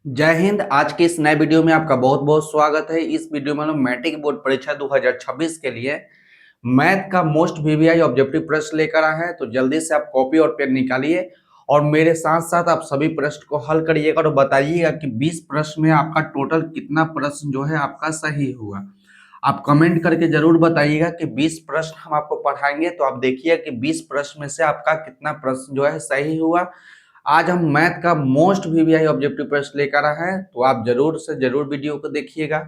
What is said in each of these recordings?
जय हिंद। आज के इस नए वीडियो में आपका बहुत बहुत स्वागत है। इस वीडियो में हम मैट्रिक बोर्ड परीक्षा 2026 के लिए मैथ का मोस्ट वीवीआई ऑब्जेक्टिव प्रश्न लेकर आए हैं। तो जल्दी से आप कॉपी और पेन निकालिए और मेरे साथ साथ आप सभी प्रश्न को हल करिएगा और बताइएगा कि 20 प्रश्न में आपका टोटल कितना प्रश्न जो है आपका सही हुआ। आप कमेंट करके जरूर बताइएगा कि 20 प्रश्न हम आपको पढ़ाएंगे, तो आप देखिए कि 20 प्रश्न में से आपका कितना प्रश्न जो है सही हुआ। आज हम मैथ का मोस्ट वीवीआई ऑब्जेक्टिव प्रश्न लेकर आए हैं, तो आप जरूर से जरूर वीडियो को देखिएगा,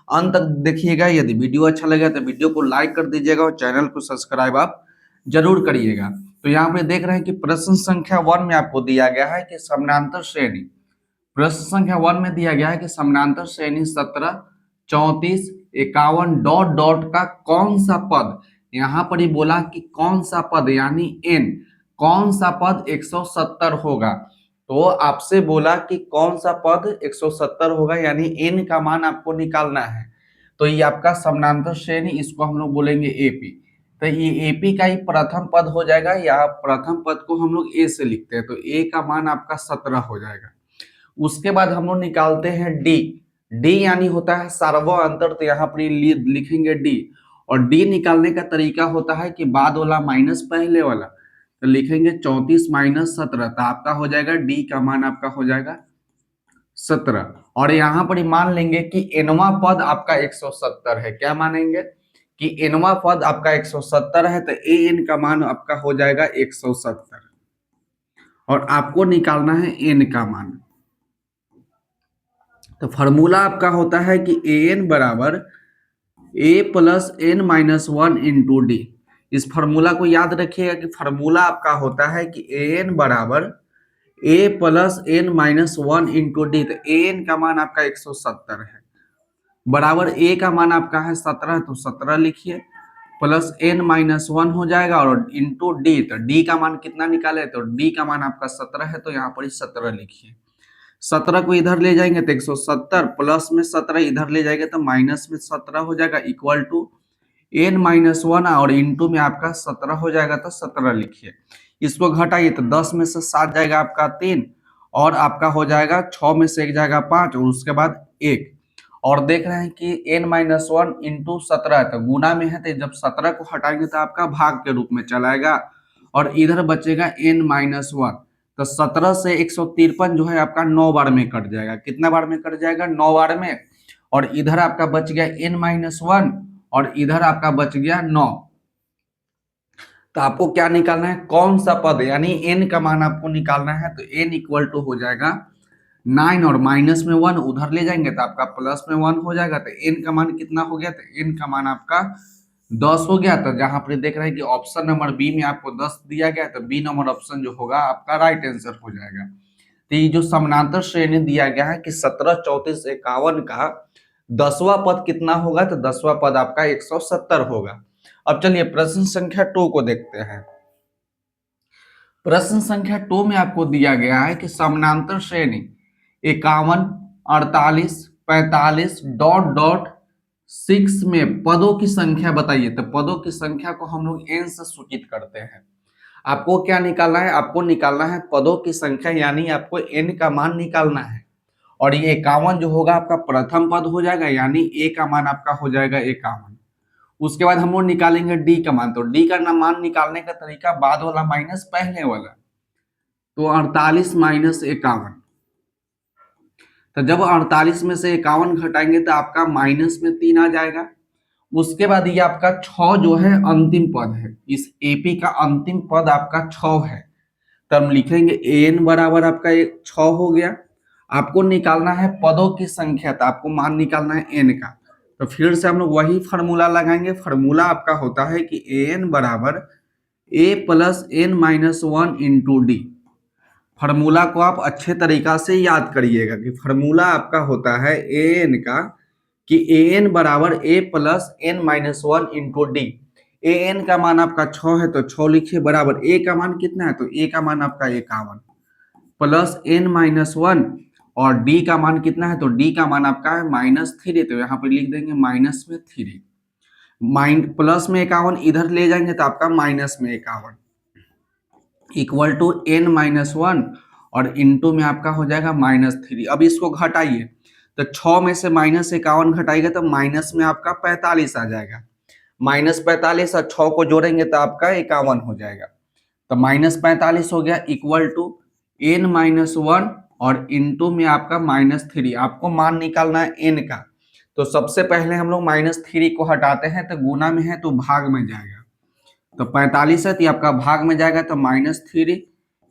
अंत तक देखिएगा। यदि वीडियो अच्छा लगे तो वीडियो को लाइक कर दीजिएगा और चैनल को सब्सक्राइब आप जरूर करिएगा। तो यहाँ पे देख रहे हैं कि प्रश्न संख्या 1 में आपको दिया गया है कि समानांतर श्रेणी, प्रश्न संख्या 1 में दिया गया है कि समानांतर श्रेणी 17, 34, 51 डॉट डॉट का कौन सा पद, यहाँ पर ही बोला कि कौन सा पद यानी n, कौन सा पद 170 होगा। तो आपसे बोला कि कौन सा पद 170 होगा यानी n का मान आपको निकालना है। तो ये आपका समानांतर श्रेणी, इसको हम लोग बोलेंगे एपी। तो ये एपी का ही प्रथम पद हो जाएगा, या प्रथम पद को हम लोग ए से लिखते हैं, तो ए का मान आपका 17 हो जाएगा। उसके बाद हम लोग निकालते हैं डी। डी यानी होता है सार्वअंतर, तो यहाँ पर लिखेंगे डी। और डी निकालने का तरीका होता है कि बाद वाला माइनस पहले वाला, तो लिखेंगे 34 माइनस 17, तो आपका हो जाएगा डी का मान आपका हो जाएगा 17। और यहाँ पर मान लेंगे कि एनवा पद आपका 170 है। क्या मानेंगे कि एनवा पद आपका 170 है, तो ए एन का मान आपका हो जाएगा 170 और आपको निकालना है एन का मान। तो फॉर्मूला आपका होता है कि ए एन बराबर a plus n minus 1 into d. इस फॉर्मूला को याद रखिएगा कि फॉर्मूला आपका होता है कि ए एन बराबर a plus n minus 1 into d. तो ए एन का मान आपका 170 है, बराबर ए का मान आपका है 17, तो 17 लिखिए, प्लस एन माइनस 1 हो जाएगा और इंटू डी। तो डी का मान कितना निकाले, तो डी का मान आपका 17 है, तो यहाँ पर 17 लिखिए। 17 को इधर ले जाएंगे तो 170, प्लस में 17 इधर ले जाएंगे तो माइनस में 17 हो जाएगा, इक्वल टू एन माइनस 1 और इंटू में आपका 17 हो जाएगा, तो 17 लिखिए। इसको घटाइए तो 10 में से 7 जाएगा आपका 3, और आपका हो जाएगा 6 में से 1 जाएगा 5 और उसके बाद 1। और देख रहे हैं कि n माइनस 1 इंटू 17 तो गुना में है, तो जब 17 को हटाएंगे तो आपका भाग के रूप में चलाएगा और इधर बचेगा n माइनस 1। तो 17 से 153 जो है आपका 9 बार में कट जाएगा। कितना बार में कट जाएगा, 9 बार में। और इधर आपका बच गया n माइनस 1 और इधर आपका बच गया 9। तो आपको क्या निकालना है, कौन सा पद, यानी n का मान आपको निकालना है। तो n इक्वल टू हो जाएगा 9 और माइनस में 1 उधर ले जाएंगे तो आपका प्लस में 1 हो जाएगा। तो n का मान कितना हो गया, तो n का मान आपका 10 हो गया। तो जहां पर देख रहे हैं कि ऑप्शन नंबर बी में आपको 10 दिया गया, तो बी नंबर ऑप्शन जो होगा आपका राइट आंसर हो जाएगा। तो ये जो समानांतर श्रेणी दिया गया है कि 17, 34, 51 का 10वां पद कितना होगा, तो 10वां पद आपका 170 होगा। अब चलिए प्रश्न संख्या 2 को देखते हैं। प्रश्न संख्या 2 में आपको दिया गया है कि समानांतर श्रेणी 51, 48, 45 डॉट डॉट 6 में पदों की संख्या बताइए। तो पदों की संख्या को हम लोग n से सूचित करते हैं। आपको क्या निकालना है, आपको निकालना है पदों की संख्या, यानी आपको n का मान निकालना है। और ये 51 जो होगा आपका प्रथम पद हो जाएगा, यानी a का मान आपका हो जाएगा 51। उसके बाद हम लोग निकालेंगे डी का मान। तो डी का मान निकालने का तरीका बाद वाला माइनस पहले वाला, तो 48 माइनस 51। तो जब 48 में से 51 घटाएंगे तो आपका माइनस में 3 आ जाएगा। उसके बाद ये आपका 6 जो है अंतिम पद है, इस एपी का अंतिम पद आपका 6 है। तो हम लिखेंगे एन बराबर आपका 6 हो गया। आपको निकालना है पदों की संख्या, तो आपको मान निकालना है एन का। तो फिर से हम लोग वही फार्मूला लगाएंगे। फार्मूला आपका होता है कि एन बराबर a plus n minus 1 into d. Formula को आप अच्छे तरीका से याद करिएगा कि फार्मूला आपका होता है एन का कि एन बराबर a plus n minus 1 into d. N का मान आपका 6 है, तो 6 लिखिए, बराबर ए का मान कितना है, तो ए का मान आपका 51 प्लस एन माइनस 1 और डी का मान कितना है, तो डी का मान आपका है -3। तो यहाँ पे लिख देंगे माइनस में 3, प्लस में 51 इधर ले जाएंगे तो आपका माइनस में 51 इक्वल टू n माइनस 1 और इंटू में आपका हो जाएगा -3। अब इसको घटाइए तो 6 में से -51 घटाइएगा तो माइनस में आपका 45 आ जाएगा। -45 और 6 को जोड़ेंगे तो आपका 51 हो जाएगा। तो -45 हो गया इक्वल टू n-1 और इंटू में आपका -3। आपको मान निकालना है n का। तो सबसे पहले हम लोग -3 को हटाते हैं तो गुना में है तो भाग में जाएगा। तो 45 है तो आपका भाग में जाएगा तो -3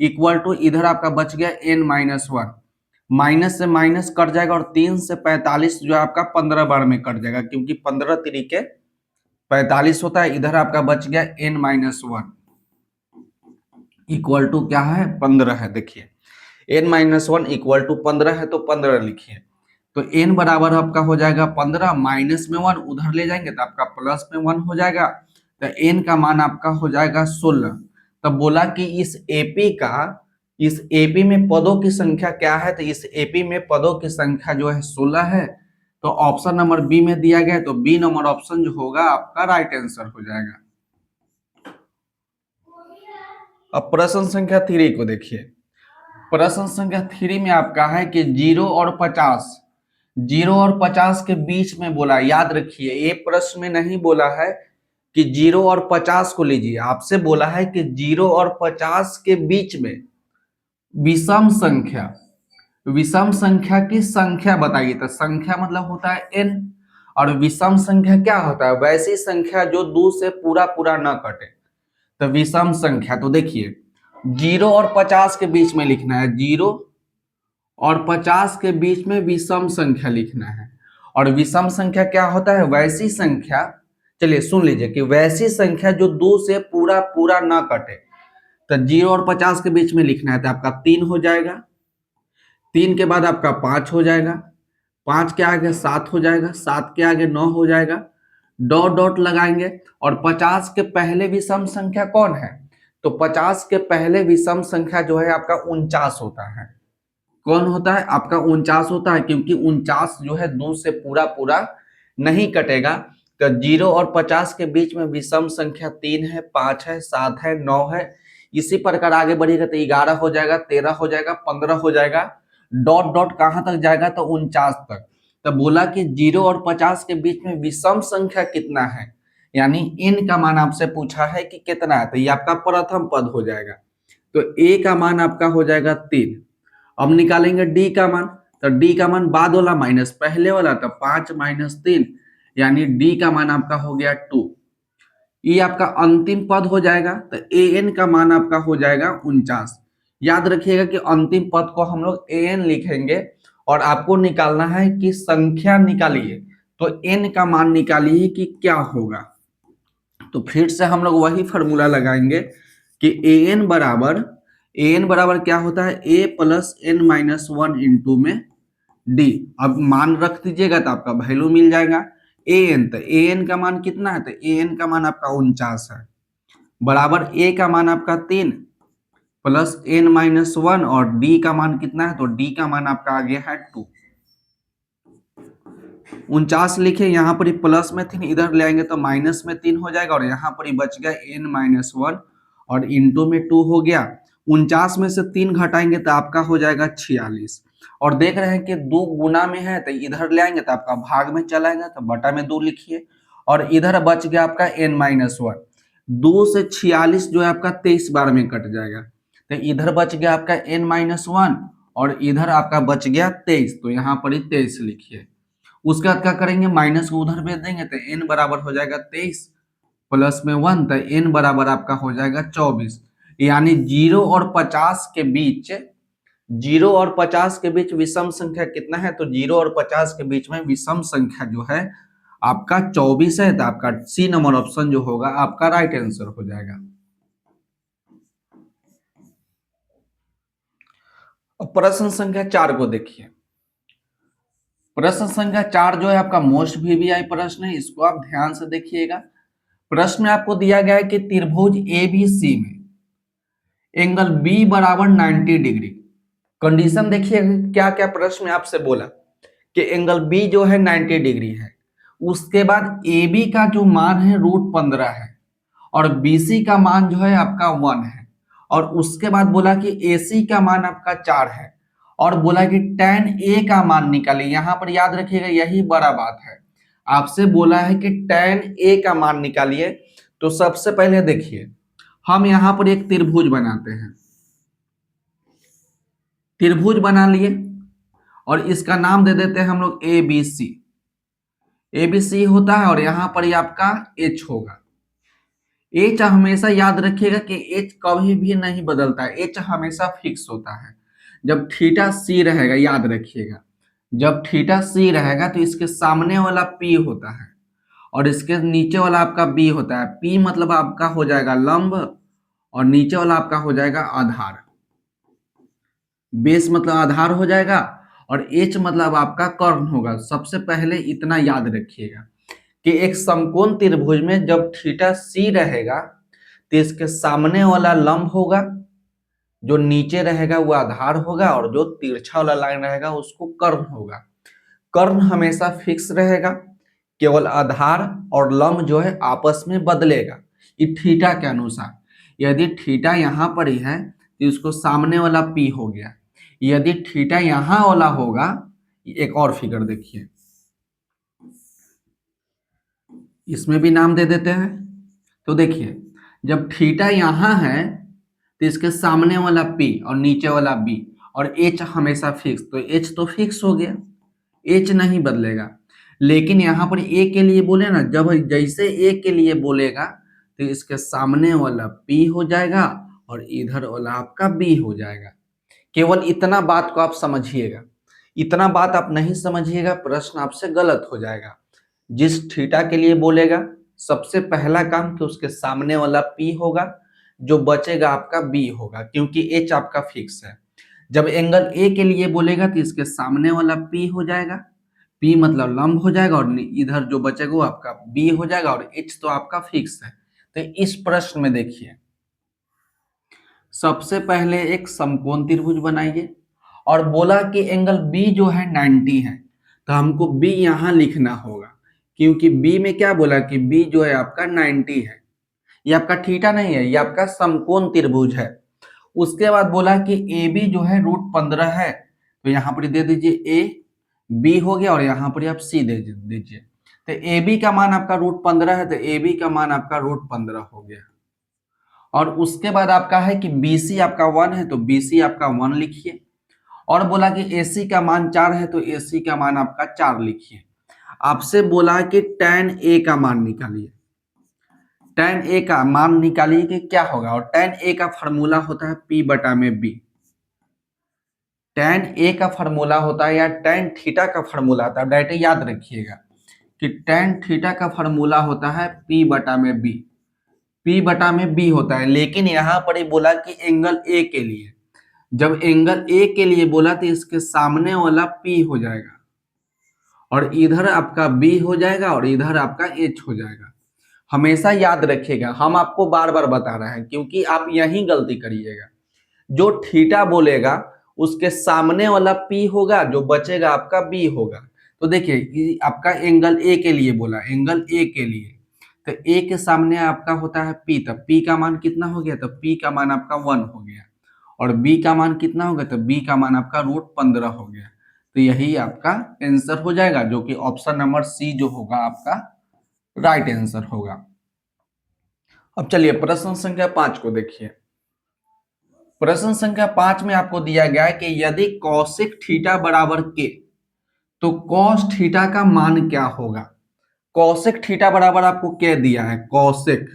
इक्वल टू इधर आपका बच गया n-1। माइनस से माइनस कट जाएगा और 3 से 45 जो है आपका 15 बार में कट जाएगा, क्योंकि 15 तरीके 45 होता है। इधर आपका बच गया n-1 इक्वल टू क्या है 15 है। देखिए n-1 इक्वल टू 15 है तो 15 लिखिए। तो n बराबर आपका हो जाएगा 15, माइनस में 1 उधर ले जाएंगे तो आपका प्लस में 1 हो जाएगा। तो n का मान आपका हो जाएगा 16। तब बोला कि इस एपी में पदों की संख्या क्या है, तो इस एपी में पदों की संख्या जो है 16 है। तो ऑप्शन नंबर बी में दिया गया है, तो बी नंबर ऑप्शन जो होगा आपका राइट आंसर हो जाएगा। अब प्रश्न संख्या 3 को देखिए। प्रश्न संख्या 3 में आपका है कि 0 और 50 के बीच में बोला। याद रखिए ये प्रश्न में नहीं बोला है कि 0 और 50 को लीजिए, आपसे बोला है कि 0 और 50 के बीच में विषम संख्या की संख्या बताइए। तो संख्या मतलब होता है n और विषम संख्या क्या होता है, वैसी संख्या जो 2 से पूरा पूरा न कटे। तो विषम संख्या, तो देखिए 0 और 50 के बीच में लिखना है, 0 और 50 के बीच में विषम संख्या लिखना है। और विषम संख्या क्या होता है, वैसी संख्या, चलिए सुन लीजिए कि वैसी संख्या जो 2 से पूरा पूरा ना कटे। तो 0 और 50 के बीच में लिखना है तो आपका 3 हो जाएगा, 3 के बाद आपका 5 हो जाएगा, 5 के आगे 7 हो जाएगा, 7 के आगे 9 हो जाएगा, डॉट डॉट लगाएंगे। और 50 के पहले विषम संख्या कौन है, तो 50 के पहले विषम संख्या जो है आपका 49 होता है। कौन होता है आपका 49 होता है, क्योंकि 49 जो है 2 से पूरा पूरा नहीं कटेगा। तो 0 और 50 के बीच में विषम संख्या 3 है, 5 है, 7 है, 9 है। इसी प्रकार आगे बढ़ेगा तो 11 हो जाएगा, 13 हो जाएगा, 15 हो जाएगा, डॉट डॉट कहां तक जाएगा तो 49 तक। तो बोला कि 0 और 50 के बीच में विषम संख्या कितना है, यानी n का मान आपसे पूछा है कि कितना है। तो ये आपका प्रथम पद हो जाएगा। तो a का मान आपका हो जाएगा 3। अब निकालेंगे d का मान, तो d का मान बाद वाला माइनस पहले वाला, तो 5 - 3 यानी d का मान आपका हो गया 2। ये आपका अंतिम पद हो जाएगा। तो an का मान आपका हो जाएगा 49। याद रखिएगा कि अंतिम पद को हम लोग an लिखेंगे और आपको निकालना है कि संख्या निकालिए, तो n का मान निकालिए कि क्या होगा। तो फिर से हम लोग वही फॉर्मूला लगाएंगे कि an बराबर क्या होता है, a प्लस n-1 इंटू में d। अब मान रख दीजिएगा तो आपका वैल्यू मिल जाएगा an। तो an का मान कितना है, तो an का मान आपका 49 है, बराबर a का मान आपका 3 प्लस n-1 और d का मान कितना है, तो d का मान आपका आ गया है 2। 49 लिखे, यहाँ पर ही प्लस में 3 इधर ले आएंगे तो माइनस में 3 हो जाएगा, और यहाँ पर ही बच गया n-1 और इंटू में 2 हो गया। 49 में से 3 घटाएंगे तो आपका हो जाएगा 46। और देख रहे हैं कि 2 गुना में है तो इधर ले आएंगे तो आपका भाग में चला आएगा, तो बटा में 2 लिखिए। और इधर बच गया आपका n-1। 2 से 46 जो है आपका 23 बार में कट जाएगा। तो इधर बच गया आपका n-1 और इधर आपका बच गया 23, तो यहाँ पर ही 23 लिखिए। उसके बाद क्या करेंगे, माइनस को उधर भेज देंगे तो n बराबर हो जाएगा 23 प्लस में 1, तो n बराबर आपका हो जाएगा 24। यानी 0 और 50 के बीच विषम संख्या कितना है, तो 0 और 50 के बीच में विषम संख्या जो है आपका 24 है। तो आपका सी नंबर ऑप्शन जो होगा आपका राइट आंसर हो जाएगा। अब प्रश्न संख्या 4 को देखिए। प्रश्न संख्या 4 जो है आपका मोस्ट वीवीआई प्रश्न है, इसको आप ध्यान से देखिएगा। प्रश्न में आपको दिया गया है कि त्रिभुज एबीसी में एंगल बी बराबर 90 डिग्री। कंडीशन देखिए क्या क्या प्रश्न में आपसे बोला कि एंगल बी जो है 90 डिग्री है, उसके बाद AB का जो मान है √15 है और BC का मान जो है आपका 1 है, और उसके बाद बोला कि AC का मान आपका 4 है और बोला कि tan A का मान निकालिए। यहां पर याद रखिएगा, यही बड़ा बात है। आपसे बोला है कि tan A का मान निकालिए। तो सबसे पहले देखिए, हम यहां पर एक त्रिभुज बनाते हैं। त्रिभुज बना लिए और इसका नाम दे देते हैं हम लोग ABC। ABC होता है और यहां पर ये आपका H होगा। H हमेशा याद रखिएगा कि H कभी भी नहीं बदलता है, H हमेशा फिक्स होता है। जब थीटा C रहेगा, याद रखिएगा, जब थीटा C रहेगा तो इसके सामने वाला P होता है और इसके नीचे वाला आपका B होता है। P मतलब आपका हो जाएगा लंब और नीचे वाला आपका हो जाएगा आधार। बेस मतलब आधार हो जाएगा और H मतलब आपका कर्ण होगा। सबसे पहले इतना याद रखिएगा कि एक समकोण त्रिभुज में जब थीटा C रहेगा तो इसके सामने वाला लंब होगा, जो नीचे रहेगा वो आधार होगा और जो तिरछा वाला लाइन रहेगा उसको कर्ण होगा। कर्ण हमेशा फिक्स रहेगा, केवल आधार और लंब जो है आपस में बदलेगा ये थीटा के अनुसार। यदि थीटा यहाँ पर ही है तो इसको सामने वाला P हो गया। यदि थीटा यहाँ वाला होगा, एक और फिगर देखिए, इसमें भी नाम दे देते हैं। तो देखिए, जब थीटा यहाँ है तो इसके सामने वाला P और नीचे वाला B और H हमेशा फिक्स, तो H तो फिक्स हो गया, H नहीं बदलेगा। लेकिन यहाँ पर A के लिए बोले ना, जब जैसे A के लिए बोलेगा तो इसके सामने वाला P हो जाएगा और इधर वाला आपका B हो जाएगा। केवल इतना बात को आप समझिएगा, इतना बात आप नहीं समझिएगा प्रश्न आपसे गलत हो जाएगा। जिस थीटा के लिए बोलेगा सबसे पहला काम कि उसके सामने वाला P होगा, जो बचेगा आपका B होगा, क्योंकि H आपका फिक्स है। जब एंगल A के लिए बोलेगा तो इसके सामने वाला P हो जाएगा, P मतलब लंब हो जाएगा और इधर जो बचेगा वो आपका B हो जाएगा और H तो आपका फिक्स है। तो इस प्रश्न में देखिए, सबसे पहले एक समकोण त्रिभुज बनाइए और बोला कि एंगल B जो है 90 है, तो हमको B यहां लिखना होगा, क्योंकि B में क्या बोला कि B जो है आपका 90 है। ये आपका थीटा नहीं है, ये आपका समकोण त्रिभुज है। उसके बाद बोला कि AB जो है √15 है, तो यहाँ पर दे दीजिए A, B हो गया और यहाँ पर आप C दे दीजिए। तो AB का मान आपका √15 है, तो AB का मान आपका √15 हो गया। और उसके बाद आपका है कि BC आपका 1 है, तो BC आपका 1 लिखिए। और बोला कि AC का मान 4 है, तो AC का मान आपका 4 लिखिए। आपसे बोला कि tan A का मान निकालिए। tan A का मान निकालिए कि क्या होगा, और tan A का फॉर्मूला होता है P बटा में B। tan A का फॉर्मूला होता है या tan थीटा का फॉर्मूला होता है, डायरेक्ट याद रखिएगा कि tan थीटा का फॉर्मूला होता है P बटा में B। P बटा में B होता है, लेकिन यहाँ पर ही बोला कि एंगल A के लिए, जब एंगल A के लिए बोला तो इसके सामने वाला P हो जाएगा और इधर आपका B हो जाएगा और इधर आपका H हो जाएगा। हमेशा याद रखिएगा, हम आपको बार बार बता रहे हैं क्योंकि आप यही गलती करिएगा। जो थीटा बोलेगा उसके सामने वाला P होगा, जो बचेगा आपका B होगा। तो देखिए, आपका एंगल A के लिए बोला, एंगल A के लिए, तो A के सामने आपका होता है P, तब P का मान कितना हो गया, तो P का मान आपका 1 हो गया। और B का मान कितना होगा, तो B का मान आपका √15 हो गया। तो यही आपका आंसर हो जाएगा, जो कि ऑप्शन नंबर C जो होगा आपका राइट आंसर होगा। अब चलिए प्रश्न संख्या 5 को देखिए। प्रश्न संख्या 5 में आपको दिया गया है कि यदि कौशिक थीटा बराबर के, तो कॉस थीटा का मान क्या होगा। कौशिक थीटा बराबर आपको क्या दिया है, कौशिक,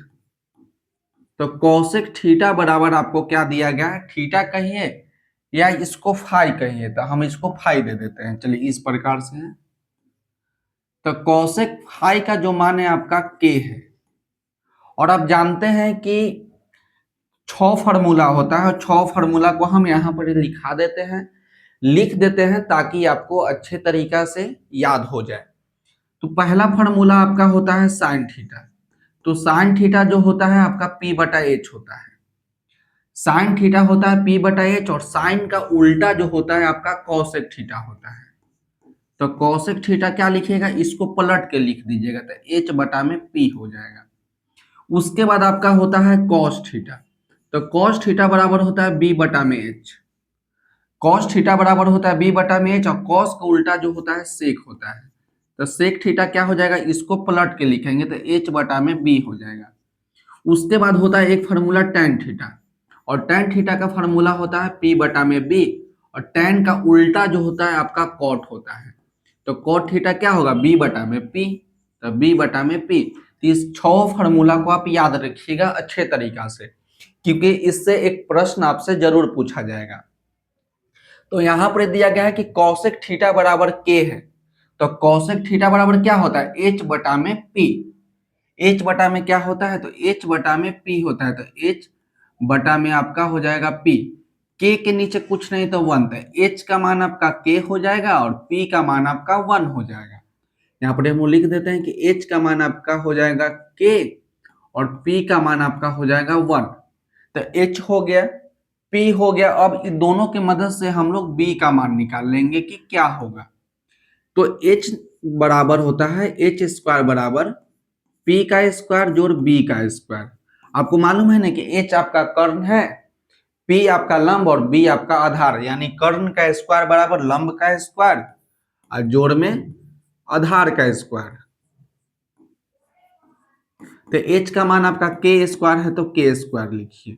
तो कौशिक थीटा बराबर आपको क्या दिया गया है, थीटा कहिए या इसको फाई कहिए, तो हम इसको फाई दे देते हैं। चलिए इस प्रकार से है, तो कौशिक फाई का जो मान है आपका के है। और आप जानते हैं कि 6 फार्मूला होता है, 6 फार्मूला को हम यहाँ पर लिखा देते हैं, लिख देते हैं ताकि आपको अच्छे तरीका से याद हो जाए। तो पहला फार्मूला आपका होता है साइन थीटा, तो साइन थीटा जो होता है आपका P बटा H होता है। साइन थीटा होता है P बटा H और साइन का उल्टा जो होता है आपका कॉसेक थीटा होता है। तो कॉसेक थीटा क्या लिखिएगा, इसको पलट के लिख दीजिएगा, तो H बटा में P हो जाएगा। उसके बाद आपका होता है कॉस थीटा, तो कॉस थीटा बराबर होता है बी बटा में एच। कॉस थीटा बराबर होता है बी बटा में एच, और कॉस का उल्टा जो होता है सेक होता है। तो सेक थीटा क्या हो जाएगा, इसको पलट के लिखेंगे तो एच बटा में बी हो जाएगा। उसके बाद होता है एक फार्मूला tan थीटा, और tan थीटा का फार्मूला होता है p बटा में b, और tan का उल्टा जो होता है आपका cot होता है। तो cot थीटा क्या होगा, b बटा में p, तो b बटा में p। तो इस 6 फार्मूला को आप याद रखिएगा अच्छे तरीका से, क्योंकि इससे एक प्रश्न आपसे जरूर पूछा जाएगा। तो यहाँ पर दिया गया है कि कॉसेक थीटा बराबर k है, तो कॉसेक थीटा बराबर क्या होता है, h बटा में p। h बटा में क्या होता है, तो h बटा में p होता है, तो h बटा में आपका हो जाएगा p। k के नीचे कुछ नहीं तो 1, तो h का मान आपका k हो जाएगा और p का मान आपका 1 हो जाएगा। यहाँ पर हम लिख देते हैं कि h का मान आपका हो जाएगा k और p का मान आपका हो जाएगा 1। तो h हो गया, p हो गया। अब इन दोनों की मदद से हम लोग b का मान निकाल लेंगे कि क्या होगा। तो h बराबर होता है h स्क्वायर बराबर p का स्क्वायर जोड़ b का स्क्वायर। आपको मालूम है ना कि h आपका कर्ण है, p आपका लंब और b आपका आधार, यानी कर्ण का स्क्वायर बराबर लंब का स्क्वायर और जोड़ में आधार का स्क्वायर। तो h का मान आपका k स्क्वायर है तो k स्क्वायर लिखिए,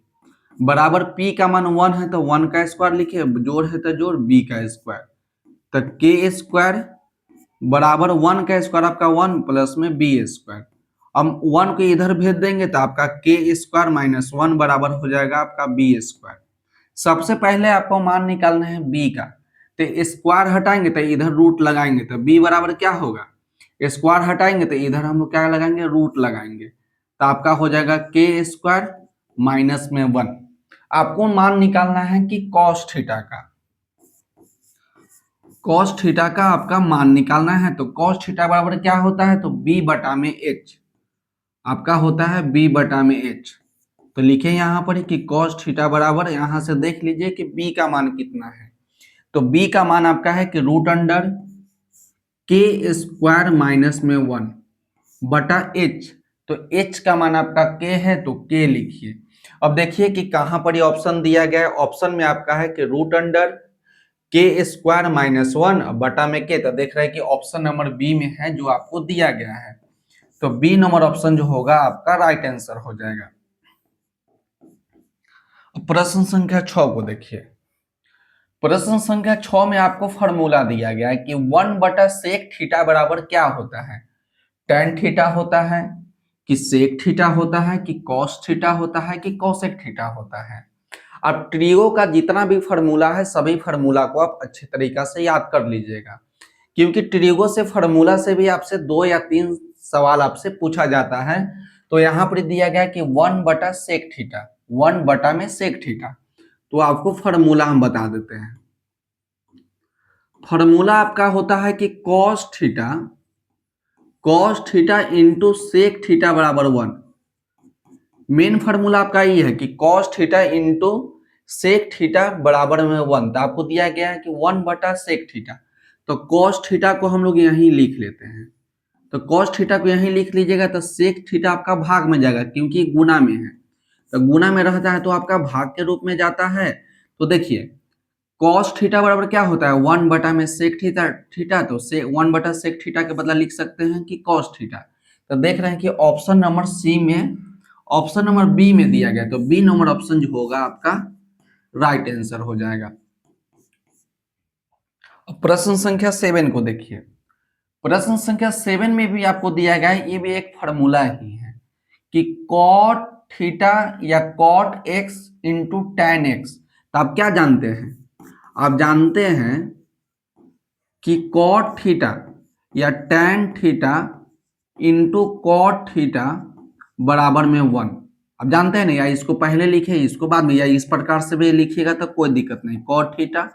बराबर p का मान 1 है तो 1 का स्क्वायर लिखिए, जोड़ है तो जोड़ b का स्क्वायर। तो k स्क्वायर बराबर 1 का स्क्वायर आपका 1 प्लस में b स्क्वायर। अब 1 को इधर भेज देंगे तो आपका k स्क्वायर माइनस 1 बराबर हो जाएगा आपका b स्क्वायर। सबसे पहले आपको मान निकालना है b का, तो स्क्वायर हटाएंगे तो इधर रूट लगाएंगे, तो b बराबर क्या होगा, स्क्वायर हटाएंगे तो इधर हम लोग क्या लगाएंगे, रूट लगाएंगे, तो आपका हो जाएगा k स्क्वायर माइनस में 1। आपको मान निकालना है कि कॉस थीटा का, कॉस थीटा का आपका मान निकालना है। तो कॉस थीटा बराबर क्या होता है, तो b बटा में h, आपका होता है b बटा में h। तो लिखे यहाँ पर कि cos थीटा बराबर, यहाँ से देख लीजिए कि b का मान कितना है। तो b का मान आपका है कि root under k square minus में 1 बटा h। तो h का मान आपका k है तो k लिखिए। अब देखिए कि कहाँ पर ये ऑप्शन दिया गया है, ऑप्शन में आपका है कि root under k square minus 1 बटा में k। तो देख रहे हैं कि ऑप्शन नंबर बी में है जो आपको दिया गया है, तो बी नंबर ऑप्शन जो होगा आपका राइट आंसर हो जाएगा। प्रश्न संख्या 6 को देखिए। प्रश्न संख्या 6 में आपको फॉर्मूला दिया गया है कि 1 बटा सेक थीटा बराबर क्या होता है, tan थीटा होता है कि सेक थीटा होता है कि कॉस थीटा होता है कि कोसेक थीटा होता है। अब ट्रियो का जितना भी फॉर्मूला है सभी फॉर्मूला को आप अच्छे तरीका से याद कर लीजिएगा, क्योंकि ट्रियो से फॉर्मूला से भी आपसे 2 या 3 सवाल आपसे पूछा जाता है। तो यहाँ पर दिया गया कि 1 बटा सेक थीटा, 1 बटा में सेक थीटा, तो आपको फॉर्मूला हम बता देते हैं। फॉर्मूला आपका होता है कि cos theta into sec theta बराबर 1। मेन फॉर्मूला आपका ये है कि cos theta into sec theta बराबर में 1। तो आपको दिया गया है कि 1 बटा सेक थीटा, तो cos थीटा को हम लोग यहीं लिख लेते हैं। तो cos थीटा को यहीं लिख लीजिएगा, तो सेक थीटा आपका भाग में जाएगा क्योंकि गुना में है, तो गुना में रहता है तो आपका भाग के रूप में जाता है। तो देखिए cos थीटा बराबर क्या होता है, 1 बटा में सेक थीटा, तो 1 बटा सेक थीटा के बदला लिख सकते हैं कि cos थीटा। तो देख रहे हैं कि ऑप्शन नंबर सी में, ऑप्शन नंबर बी में दिया गया, तो बी नंबर ऑप्शन जो होगा आपका राइट आंसर हो जाएगा। प्रश्न संख्या 7 को देखिए। प्रश्न संख्या 7 में भी आपको दिया गया है, ये भी एक फार्मूला ही है कि cot थीटा या cot x into tan x। तो आप क्या जानते हैं, आप जानते हैं कि cot थीटा या tan theta into cot theta बराबर में 1। आप जानते हैं ना, या इसको पहले लिखे इसको बाद में, या इस प्रकार से भी लिखिएगा तो कोई दिक्कत नहीं। cot theta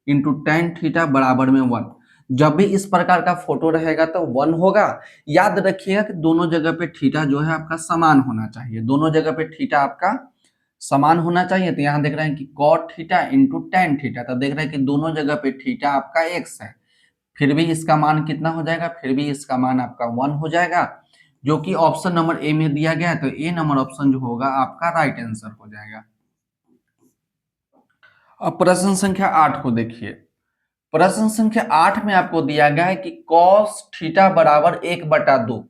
into tan theta बराबर में 1। जब भी इस प्रकार का फोटो रहेगा तो 1 होगा। याद रखिएगा कि दोनों जगह पे थीटा जो है आपका समान होना चाहिए, दोनों जगह पे थीटा आपका समान होना चाहिए। तो यहाँ देख रहे हैं कि cot theta into tan theta, तो देख रहे हैं कि दोनों जगह पे थीटा आपका x है, फिर भी इसका मान कितना हो जाएगा, फिर भी इसका मान आपका 1 हो जाएगा, जो कि ऑप्शन नंबर ए में दिया गया है। तो ए नंबर ऑप्शन जो होगा आपका राइट आंसर हो जाएगा। अब प्रश्न संख्या 8 को देखिए। प्रश्न संख्या 8 में आपको दिया गया है कि cos थीटा बराबर 1/2।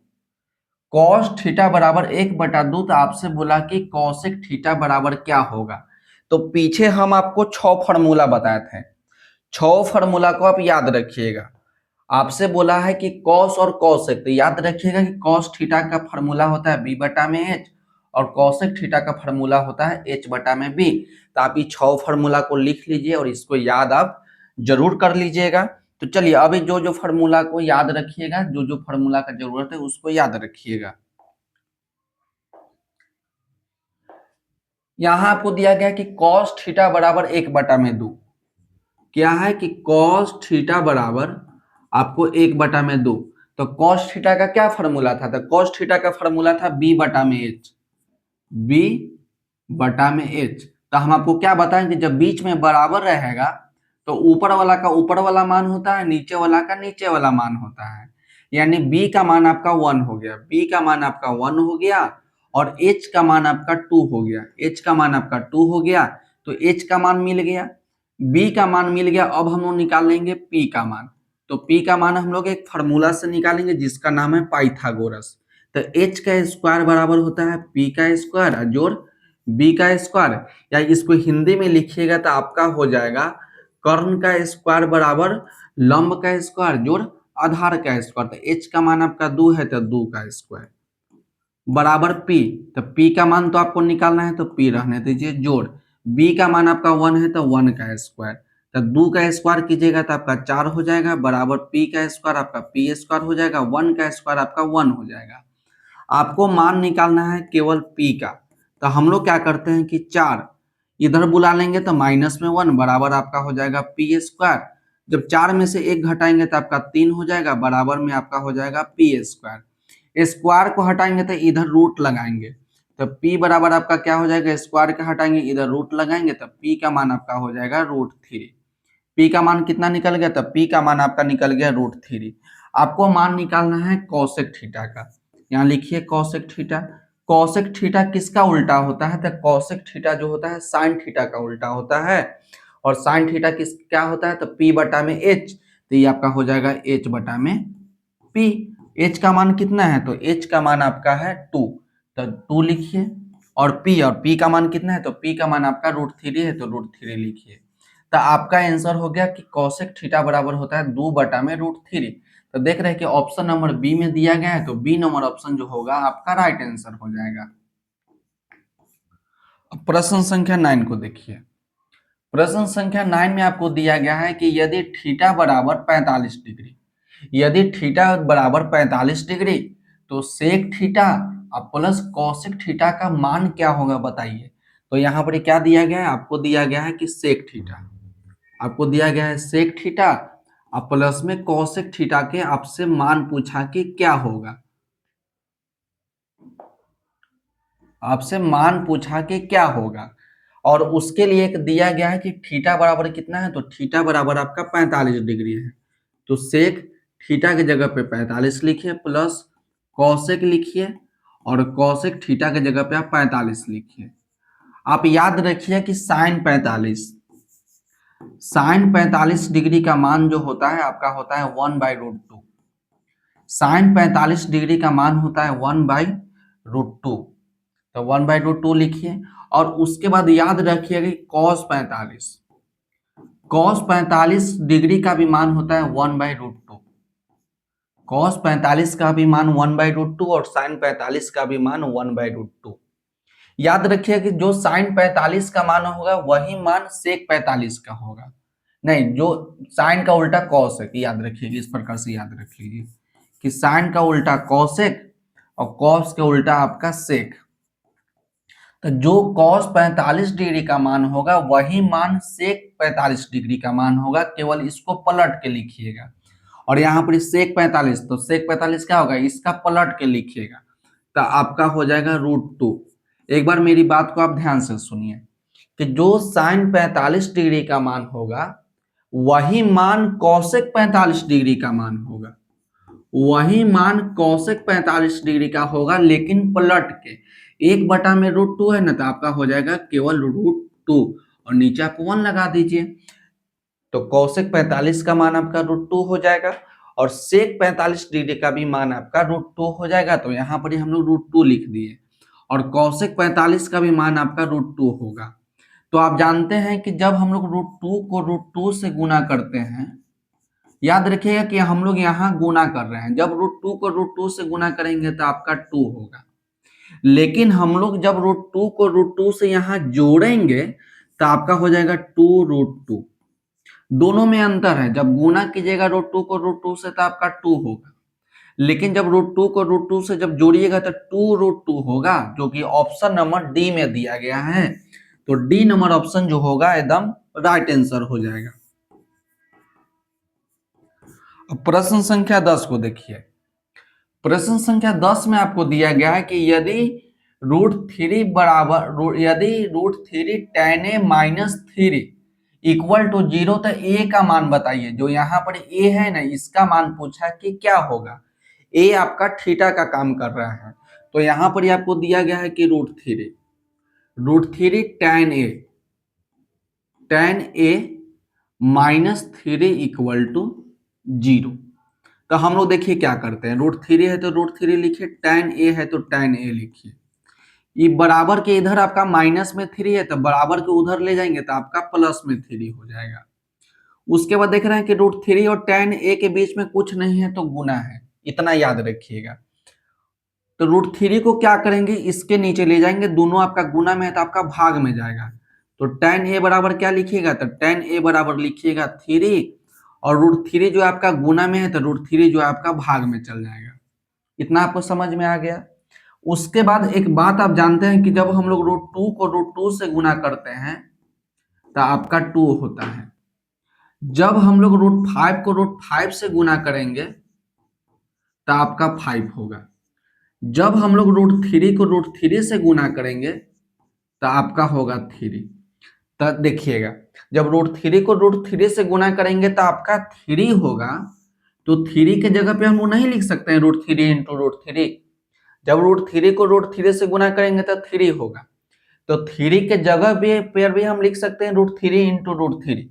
cos थीटा बराबर 1/2, तो आपसे बोला कि cosec थीटा बराबर क्या होगा। तो पीछे हम आपको 6 फार्मूला बताए थे, 6 फार्मूला को आप याद रखिएगा। आपसे बोला है कि cos और cosec, तो याद रखिएगा कि cos थीटा का फार्मूला होता है b बटा में h और cosec थीटा का फार्मूला होता है h बटा में b। तो आप ये 6 फार्मूला को लिख लीजिए और इसको याद आप जरूर कर लीजिएगा। तो चलिए अभी जो जो फार्मूला को याद रखिएगा, जो जो फार्मूला का जरूरत है उसको याद रखिएगा। यहां आपको दिया गया कि cos थीटा बराबर 1/2। क्या है कि cos थीटा बराबर आपको 1/2। तो cos थीटा का क्या फार्मूला था? तो cos थीटा का फार्मूला था b बटा में h, b बटा में h। तो हम आपको क्या बताएं कि जब बीच में बराबर रहेगा तो ऊपर वाला का ऊपर वाला मान होता है, नीचे वाला का नीचे वाला मान होता है। यानी b का मान आपका 1 हो गया, b का मान आपका 1 हो गया और h का मान आपका 2 हो गया, h का मान आपका 2 हो गया। तो h का मान मिल गया, b का मान मिल गया। अब हम लोग निकाल लेंगे p का मान। तो p का मान हम लोग एक फार्मूला से निकालेंगे जिसका नाम है पाइथागोरस। तो h का स्क्वायर बराबर होता है p का स्क्वायर जोड़ b का स्क्वायर, या इसको हिंदी में लिखिएगा तो आपका हो जाएगा कर्ण का स्क्वायर बराबर लंब का स्क्वायर जोड़ आधार का स्क्वायर। तो h का मान आपका 2 है तो 2 का स्क्वायर बराबर p। तो p का मान तो आपको निकालना है तो p रहने दीजिए जोड़ b का मान आपका 1 है तो 1 का स्क्वायर। तो 2 का स्क्वायर कीजिएगा तो आपका 4 हो जाएगा बराबर p का स्क्वायर आपका p स्क्वायर हो जाएगा, 1 का स्क्वायर आपका 1 हो जाएगा। आपको मान निकालना है केवल p का। तो हम लोग क्या करते हैं कि 4 इधर बुला लेंगे तो माइनस में 1 बराबर आपका हो जाएगा p स्क्वायर। जब 4 में से 1 घटाएंगे तो आपका 3 हो जाएगा बराबर में आपका हो जाएगा p स्क्वायर। स्क्वायर को हटाएंगे तो इधर रूट लगाएंगे तो p बराबर आपका क्या हो जाएगा, स्क्वायर का हटाएंगे इधर रूट लगाएंगे तो p का मान आपका हो जाएगा √3। p का मान कितना निकल गया? तो p का मान आपका निकल गया √3। आपको मान निकालना है cosec थीटा का। यहाँ लिखिए cosec थीटा। cosec थीटा किसका उल्टा होता है? तो cosec थीटा जो होता है sin थीटा का उल्टा होता है। और sin थीटा किस क्या होता है? तो p बटा में h। तो ये आपका हो जाएगा h बटा में p। h का मान कितना है? तो h का मान आपका है 2। तो 2 लिखिए और p का मान कितना है? तो p का मान आपका √3 है तो √3 लिखिए। तो आपका आंसर हो गया कि cosec थीटा बराबर होता है 2 बटा में √3। तो देख रहे हैं कि ऑप्शन नंबर बी में दिया गया है तो बी नंबर ऑप्शन जो होगा आपका राइट आंसर हो जाएगा। अब प्रश्न संख्या 9 को देखिए। प्रश्न संख्या 9 में आपको दिया गया है कि यदि थीटा बराबर 45 डिग्री, यदि थीटा बराबर 45 डिग्री तो सेक थीटा और प्लस कॉसेक थीटा का मान क्या होगा बताइए। तो यहाँ पर क्या दिया गया है? आपको दिया गया है कि सेक थीटा, आपको दिया गया है सेक थीटा और प्लस में कॉसेक थीटा के आपसे मान पूछा कि क्या होगा, आपसे मान पूछा कि क्या होगा। और उसके लिए एक दिया गया है कि थीटा बराबर कितना है? तो थीटा बराबर आपका 45 डिग्री है। तो सेक थीटा की जगह पे 45 लिखिए प्लस कॉसेक लिखिए और कॉसेक थीटा की जगह पे आप 45 लिखिए। आप याद रखिए कि साइन 45 डिग्री का मान जो होता है आपका होता है 1/√2। साइन 45 डिग्री का मान होता है 1/√2। तो 1/√2 लिखिए और उसके बाद याद रखिएगा कि cos 45 डिग्री का भी मान होता है 1/√2। cos 45 का भी मान 1/√2 और sin 45 का भी मान 1/√2। याद रखिए कि जो sin 45 का मान होगा वही मान sec 45 का होगा। नहीं, जो sin का उल्टा cos है, याद रखिएगा, इस प्रकार से याद रखिएगा कि sin का उल्टा cosec और cos के उल्टा आपका sec। तो जो cos 45 डिग्री का मान होगा वही मान sec 45 डिग्री का मान होगा, केवल इसको पलट के लिखिएगा। और यहाँ पर sec 45, तो sec 45 क्या होगा? इसका पलट के लिखिएगा तो आपका हो जाएगा √2। एक बार मेरी बात को आप ध्यान से सुनिए कि जो sin 45 डिग्री का मान होगा वही मान cosec 45 डिग्री का मान होगा, वही मान cosec 45 डिग्री का होगा लेकिन पलट के 1 बटा में √2 है ना, तो आपका हो जाएगा केवल √2 और नीचे आप 1 लगा दीजिए। तो कोसेक 45 का मान आपका √2 हो जाएगा और सेक 45 डिग्री का भी मान आपका √2 हो जाएगा। तो यहाँ पर ही हम लोग √2 लिख दिए और कोसेक 45 का भी मान आपका √2 होगा। तो आप जानते हैं कि जब हम लोग √2 को √2 से गुना करते हैं, याद रखिएगा कि हम लोग यहाँ गुना कर रहे हैं। जब √2 को √2 से गुना करेंगे तो आपका 2 होगा, लेकिन हम लोग जब √2 को √2 से यहाँ जोड़ेंगे तो आपका हो जाएगा 2√2। दोनों में अंतर है, जब गुना कीजिएगा √2 को √2 से तो आपका 2 होगा, लेकिन जब √2 को √2 से जब जोड़िएगा तो 2√2 होगा, जो कि ऑप्शन नंबर डी में दिया गया है। तो डी नंबर ऑप्शन जो होगा एकदम राइट आंसर हो जाएगा। अब प्रश्न संख्या 10 को देखिए। प्रश्न संख्या 10 में आपको दिया गया है कि यदि √3 बराबर यदि √3 tan a minus 3 equal to 0 तो a का मान बताइए। जो यहाँ पर a है ना, इसका मान पूछा कि क्या होगा। a आपका थीटा का काम कर रहा है, तो यहाँ पर आपको दिया गया है कि √3 tan a minus 3 equal to 0। तो हम लोग देखिए क्या करते हैं, √3 है तो √3 लिखिए, tan a है तो tan a लिखिए। ये बराबर के इधर आपका माइनस में 3 है तो बराबर के उधर ले जाएंगे तो आपका प्लस में 3 हो जाएगा। उसके बाद देख रहे हैं कि √3 और tan a के बीच में कुछ नहीं है तो गुना है, इतना याद रखिएगा। तो √3 को क्या करेंगे, इसके नीचे ले जाएंगे, दोनों आपका गुना में है तो आपका भाग में जाएगा। तो tan a बराबर क्या लिखिएगा, तो tan a बराबर लिखिएगा 3 और √3 जो आपका गुना में है तो √3 जो आपका भाग में चल जाएगा। इतना आपको समझ में आ गया। उसके बाद एक बात आप जानते हैं कि जब हम लोग √2 को √2 से गुना करते हैं तो आपका 2 होता है। जब हम लोग √5 को √5 से गुना करेंगे तो आपका 5 होगा। जब हम लोग √3 को √3 से गुना करेंगे तो आपका होगा 3। तो देखिएगा, जब √3 को √3 से गुना करेंगे तो आपका 3 होगा। तो 3 के जगह पे हम लोग नहीं लिख सकते हैं √3 इंटू √3। जब √3 को √3 से गुना करेंगे तो 3 होगा। तो 3 के जगह पे भी हम लिख सकते हैं √3 इंटू √3।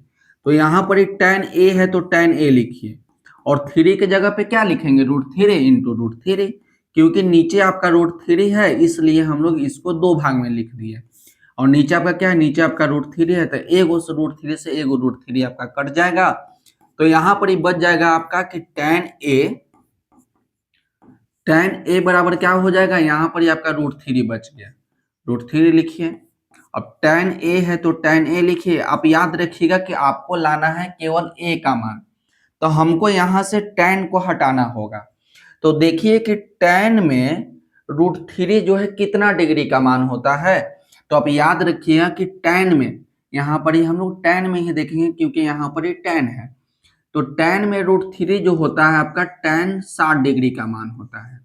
तो यहाँ पर एक tan a है तो tan a लिखिए और 3 के जगह पे क्या लिखेंगे, √3 इंटू √3। क्योंकि नीचे आपका √3 है इसलिए हम लोग इसको दो भाग में लिख दिए। और नीचे आपका क्या है, नीचे आपका √3 है तो एगो से √3 से एगो √3 आपका कट जाएगा। तो यहाँ पर ही बच जाएगा आपका कि tan a बराबर क्या हो जाएगा, यहाँ पर ही आपका √3 बच गया। √3 लिखिए। अब tan a है तो tan a लिखिए। आप याद रखिएगा कि आपको लाना है केवल a का मान, तो हमको यहाँ से tan को हटाना होगा। तो देखिए कि tan में √3 जो है कितना डिग्री का मान होता है। तो आप याद रखिएगा कि tan में, यहाँ पर ही हम लोग tan में ही देखेंगे क्योंकि यहाँ पर ही tan है। तो tan में √3 जो होता है आपका tan 60 डिग्री का मान होता है।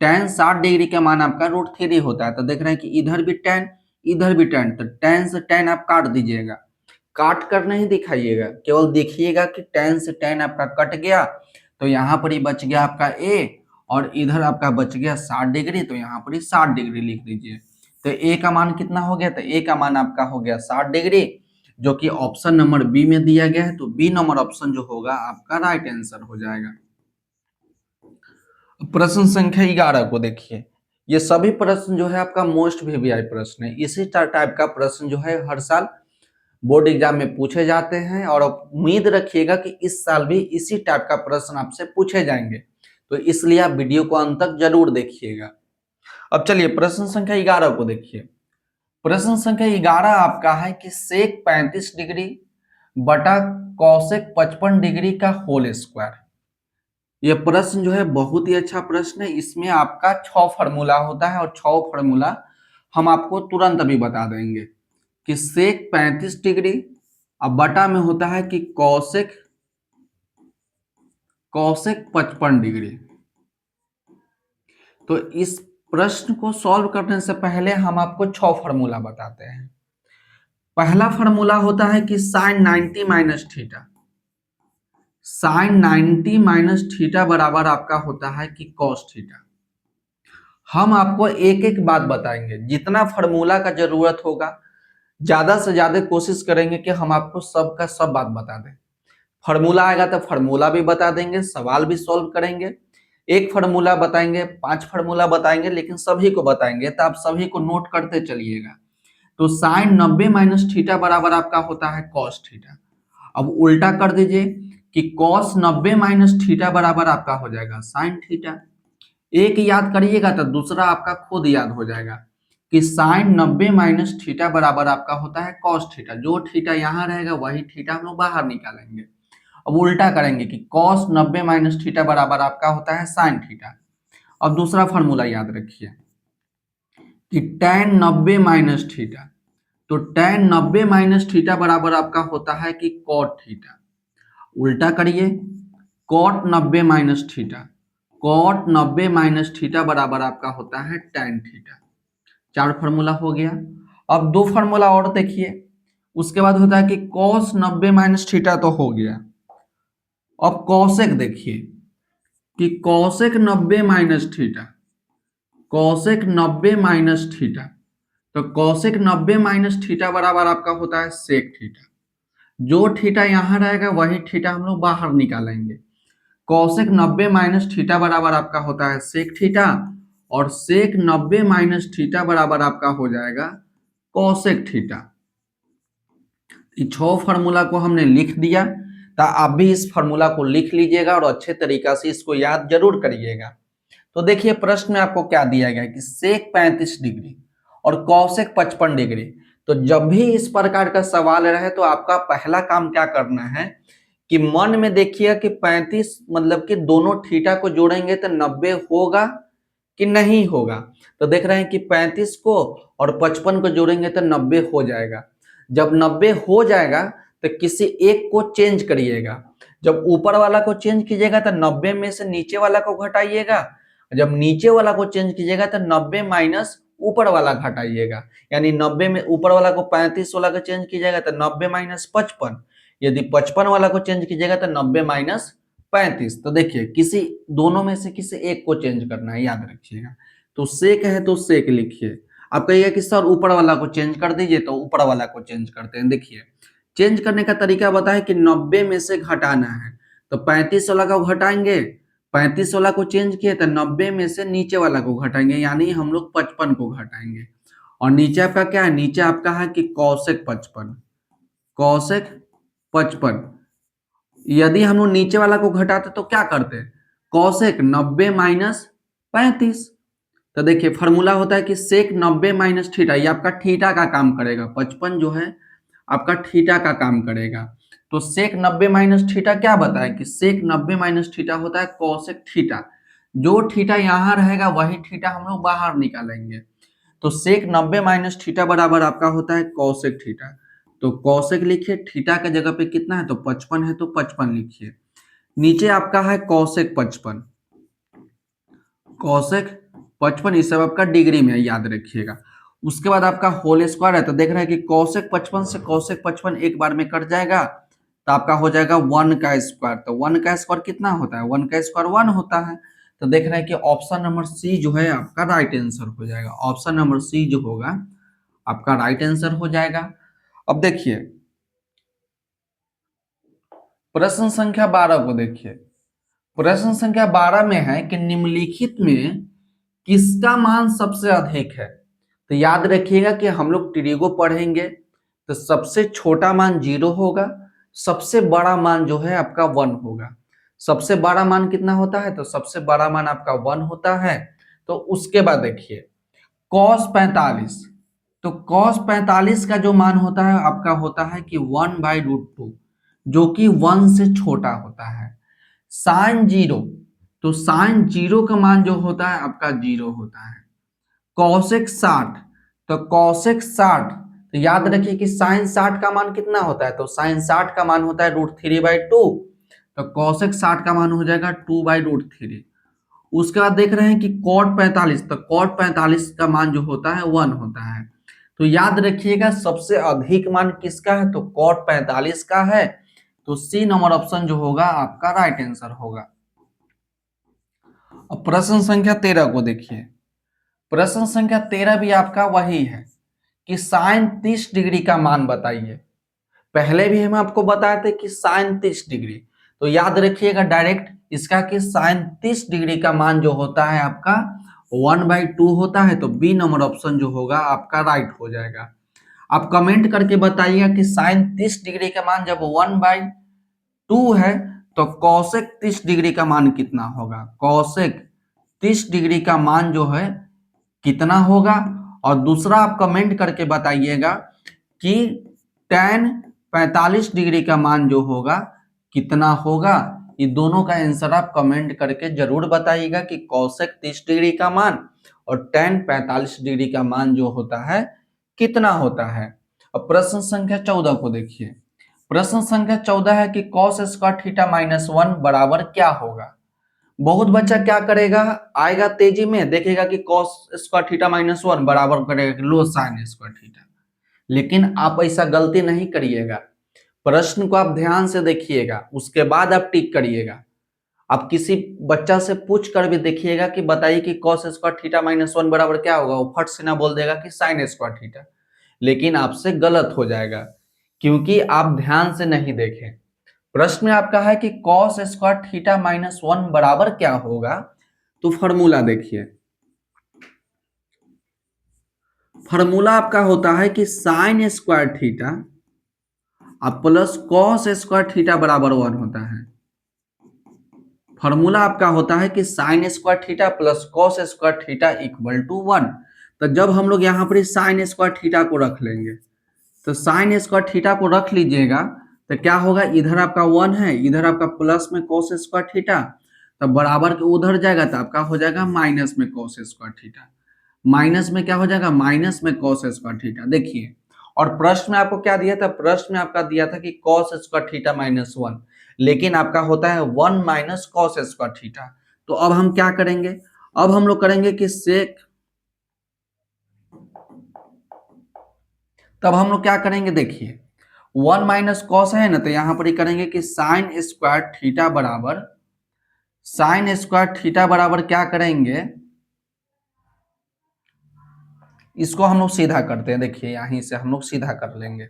tan 60 डिग्री का मान आपका √3 होता है। तो देख रहे हैं कि इधर भी tan इधर भी tan, तो tan से tan आप काट दीजिएगा। काट कर नहीं दिखाइएगा, केवल देखिएगा कि tan से tan आपका कट गया। तो यहाँ पर ही बच गया आपका a और इधर आपका बच गया 60 डिग्री। तो यहाँ पर ही 60 डिग्री लिख दीजिए। तो a का मान कितना हो गया, तो a का मान आपका हो गया 60 डिग्री, जो कि ऑप्शन नंबर बी में दिया गया है। तो बी नंबर ऑप्शन जो होगा आपका राइट आंसर हो जाएगा। प्रश्न संख्या 11 को देखिए। ये सभी प्रश्न जो है आपका मोस्ट वीवीआई प्रश्न है। इसी टाइप का प्रश्न जो है हर साल बोर्ड एग्जाम में पूछे जाते हैं और उम्मीद रखिएगा कि इस साल भी इसी टाइप का प्रश्न आपसे पूछे जाएंगे। तो इसलिए आप वीडियो को अंत तक जरूर देखिएगा। अब चलिए प्रश्न संख्या 11 को देखिए। प्रश्न संख्या 11 आपका है कि सेक 35 डिग्री बटा कॉसेक 55 डिग्री का होल स्क्वायर। यह प्रश्न जो है बहुत ही अच्छा प्रश्न है। इसमें आपका 6 फार्मूला होता है और 6 फार्मूला हम आपको तुरंत अभी बता देंगे कि सेक 35 डिग्री अब बटा में होता है कि कॉसेक 55 डिग्री। तो इस प्रश्न को सॉल्व करने से पहले हम आपको 6 फार्मूला बताते हैं। पहला फार्मूला होता है कि sine 90 minus theta. Sine 90 minus theta बराबर आपका होता है कि कॉस थीटा। हम आपको एक एक बात बताएंगे, जितना फार्मूला का जरूरत होगा, ज्यादा से ज्यादा कोशिश करेंगे कि हम आपको सब का सब बात बता दें। फार्मूला आएगा तो फार्मूला भी बता देंगे, सवाल भी सॉल्व करेंगे। एक फार्मूला बताएंगे, 5 फार्मूला बताएंगे, लेकिन सभी को बताएंगे, तो आप सभी को नोट करते चलिएगा। तो साइन 90 माइनस थीटा बराबर आपका होता है कॉस थीटा। अब उल्टा कर दीजिए कि कॉस 90 माइनस थीटा बराबर आपका हो जाएगा साइन थीटा। एक याद करिएगा तो दूसरा आपका खुद याद हो जाएगा कि साइन 90 माइनस थीटा बराबर आपका होता है कॉस थीटा। जो थीटा यहाँ रहेगा वही थीटा हम लोग बाहर निकालेंगे। अब उल्टा करेंगे कि कॉस 90 माइनस थीटा बराबर आपका होता है साइन थीटा। अब दूसरा फॉर्मूला याद रखिए कि tan 90 माइनस थीटा, तो tan 90 माइनस थीटा बराबर आपका होता है कि कॉट थीटा। उल्टा करिए, cot 90 minus theta, cot 90 minus theta बराबर आपका होता है tan थीटा। 4 फार्मूला हो गया। अब 2 फार्मूला और देखिए, उसके बाद होता है कि cos 90 माइनस थीटा तो हो गया। अब कॉसेक देखिए कि cosec 90 minus theta, cosec 90 minus theta, तो कॉसेक 90 माइनस थीटा बराबर आपका होता है सेक थीटा। जो थीटा यहां रहेगा वही थीटा हम लोग बाहर निकालेंगे। कॉसेक 90 माइनस थीटा बराबर आपका होता है सेक थीटा, और सेक 90 माइनस थीटा बराबर आपका हो जाएगा कॉसेक थीटा। इस 6 फार्मूला को हमने लिख दिया, तो आप भी इस फार्मूला को लिख लीजिएगा और अच्छे तरीका से इसको याद जरूर करिएगा। तो देखिए प्रश्न में आपको क्या दिया गया कि सेक 35 डिग्री और कॉसेक 55 डिग्री। तो जब भी इस प्रकार का सवाल रहे तो आपका पहला काम क्या करना है कि मन में देखिए कि 35 मतलब कि दोनों थीटा को जोड़ेंगे तो 90 होगा कि नहीं होगा। तो देख रहे हैं कि 35 को और 55 को जोड़ेंगे तो 90 हो जाएगा। जब 90 हो जाएगा तो किसी एक को चेंज करिएगा। जब ऊपर वाला को चेंज कीजिएगा तो 90 में से नीचे वाला को घटाइएगा। जब नीचे वाला को चेंज कीजिएगा तो 90 माइनस ऊपर वाला घटाइएगा। यानी 90 में ऊपर वाला को 35 वाला को चेंज कीजिएगा तो 90 माइनस 55। यदि 55 वाला को चेंज कीजिएगा तो 90 माइनस 35। तो देखिए किसी दोनों में से किसी एक को चेंज करना है, याद रखिएगा। तो सेक है तो सेक लिखिए। आप कहिएगा कि सर ऊपर वाला को चेंज कर दीजिए, तो ऊपर वाला को चेंज करते हैं। देखिए चेंज करने का तरीका बताए कि 90 में से घटाना है, तो 35 वाला को घटाएंगे, 35 वाला को चेंज किए तो 90 में से नीचे वाला को घटाएंगे, यानी हम लोग 55 को घटाएंगे। और नीचे आपका क्या है, नीचे आपका है कि कौशिक 55, कौशिक 55। यदि हम लोग नीचे वाला को घटाते तो क्या करते, कौशिक 90 माइनस 35। तो देखिए फार्मूला होता है कि सेक 90 माइनस थीटा, ये आपका थीटा का काम करेगा। 55 जो है आपका थीटा का काम करेगा। तो सेक 90 माइनस थीटा क्या बताए कि सेक 90 माइनस थीटा होता है कौशिक थीटा। जो थीटा यहाँ रहेगा वही थीटा हम लोग बाहर निकालेंगे। तो सेक 90 माइनस थीटा बराबर आपका होता है कौशिक थीटा। तो कौशिक लिखिए, थीटा के जगह पे कितना है तो 55 है, तो 55 लिखिए। नीचे आपका है कौशिक 55, कौशिक 55, ये सब आपका डिग्री में है, याद रखिएगा। उसके बाद आपका होल स्क्वायर है, तो देख रहे हैं कि कौशिक 55 से कौशिक 55 एक बार में कट जाएगा, तो आपका हो जाएगा 1 का स्क्वायर। तो 1 का स्क्वायर कितना होता है, 1 का स्क्वायर 1 होता है। तो देख रहे हैं कि ऑप्शन नंबर सी जो है आपका राइट आंसर हो जाएगा। ऑप्शन नंबर सी जो होगा आपका राइट आंसर हो जाएगा। अब देखिए प्रश्न संख्या 12 को देखिए। प्रश्न संख्या 12 में है कि निम्नलिखित में किसका मान सबसे अधिक है। तो याद रखिएगा कि हम लोग ट्रिगो पढ़ेंगे तो सबसे छोटा मान 0 होगा, सबसे बड़ा मान जो है आपका 1 होगा। सबसे बड़ा मान कितना होता है, तो सबसे बड़ा मान आपका 1 होता है। तो उसके बाद देखिए cos 45, तो cos 45 का जो मान होता है आपका होता है कि 1/√2, जो कि 1 से छोटा होता है। साइन 0, तो साइन 0 का मान जो होता है आपका 0 होता है। कौशिक 60, तो कौशिक 60, तो याद रखिए कि साइन 60 का मान कितना होता है, तो साइन 60 का मान होता है √3/2। तो कौशिक 60 का मान हो जाएगा 2/√3। उसके बाद देख रहे हैं कि कॉट 45, तो कॉट 45 का मान जो होता है 1 होता है। तो याद रखिएगा सबसे अधिक मान किसका है, तो कॉट 45 का है। तो सी नंबर ऑप्शन जो होगा आपका राइट आंसर होगा। अब प्रश्न संख्या 13 को देखिए। प्रश्न संख्या 13 भी आपका वही है कि साइन 30 डिग्री का मान बताइए। पहले भी हम आपको बताए थे कि साइन 30 डिग्री, तो याद रखिएगा डायरेक्ट इसका कि साइन 30 डिग्री का मान जो होता है आपका 1/2 होता है, तो बी नंबर ऑप्शन जो होगा आपका राइट हो जाएगा। आप कमेंट करके बताइएगा कि साइन 30 डिग्री का मान जब 1/2 है तो कॉसेक 30 डिग्री का मान कितना होगा। कॉसेक 30 डिग्री का मान जो है कितना होगा। और दूसरा आप कमेंट करके बताइएगा कि tan 45 डिग्री का मान जो होगा कितना होगा। ये दोनों का आंसर आप कमेंट करके जरूर बताइएगा कि कॉसेक 30 डिग्री का मान और tan 45 डिग्री का मान जो होता है कितना होता है। अब प्रश्न संख्या 14 को देखिए। प्रश्न संख्या 14 है कि cos स्क्वायर थीटा -1 बराबर क्या होगा। बहुत बच्चा क्या करेगा, आएगा तेजी में, देखेगा कि cos स्क्वायर थीटा -1 बराबर करेगा लो साइन स्क्वायर थीटा। लेकिन आप ऐसा गलती नहीं करिएगा, प्रश्न को आप ध्यान से देखिएगा, उसके बाद आप टिक करिएगा। आप किसी बच्चा से पूछ कर भी देखिएगा कि बताइए कि cos स्क्वायर थीटा -1 बराबर क्या होगा, वो फट से ना बोल देगा कि साइन स्क्वायर थीटा, लेकिन आपसे गलत हो जाएगा क्योंकि आप ध्यान से नहीं देखें। प्रश्न में आपका है कि cos स्क्वायर थीटा -1 बराबर क्या होगा, तो फॉर्मूला देखिए। फॉर्मूला आपका होता है कि साइन स्क्वायर थीटा अब प्लस cos स्क्वायर थीटा बराबर 1 होता है। फॉर्मूला आपका होता है कि sine square theta plus cos square theta equal to 1। तो जब हम लोग यहाँ पर साइन स्क्वायर थीटा को रख लेंगे, तो साइन स्क्वायर थीटा को रख लीजिएगा तो क्या होगा, इधर आपका 1 है, इधर आपका प्लस में cos स्क्वायर थीटा, तो बराबर के उधर जाएगा तो आपका हो जाएगा माइनस में cos स्क्वायर थीटा। माइनस में क्या हो जाएगा, माइनस में cos स्क्वायर थीटा। देखिए, और प्रश्न में आपको क्या दिया था, प्रश्न में आपका दिया था कि cos स्क्वायर थीटा -1, लेकिन आपका होता है 1 माइनस cos स्क्वायर थीटा। तो अब हम क्या करेंगे, अब हम लोग करेंगे कि सेक, तब हम लोग क्या करेंगे, देखिए 1 माइनस कॉस है ना, तो यहां पर ही करेंगे कि साइन स्क्वायर थीटा बराबर, साइन स्क्वायर थीटा बराबर क्या करेंगे, इसको हम लोग सीधा करते हैं। देखिए यहीं से हम लोग सीधा कर लेंगे।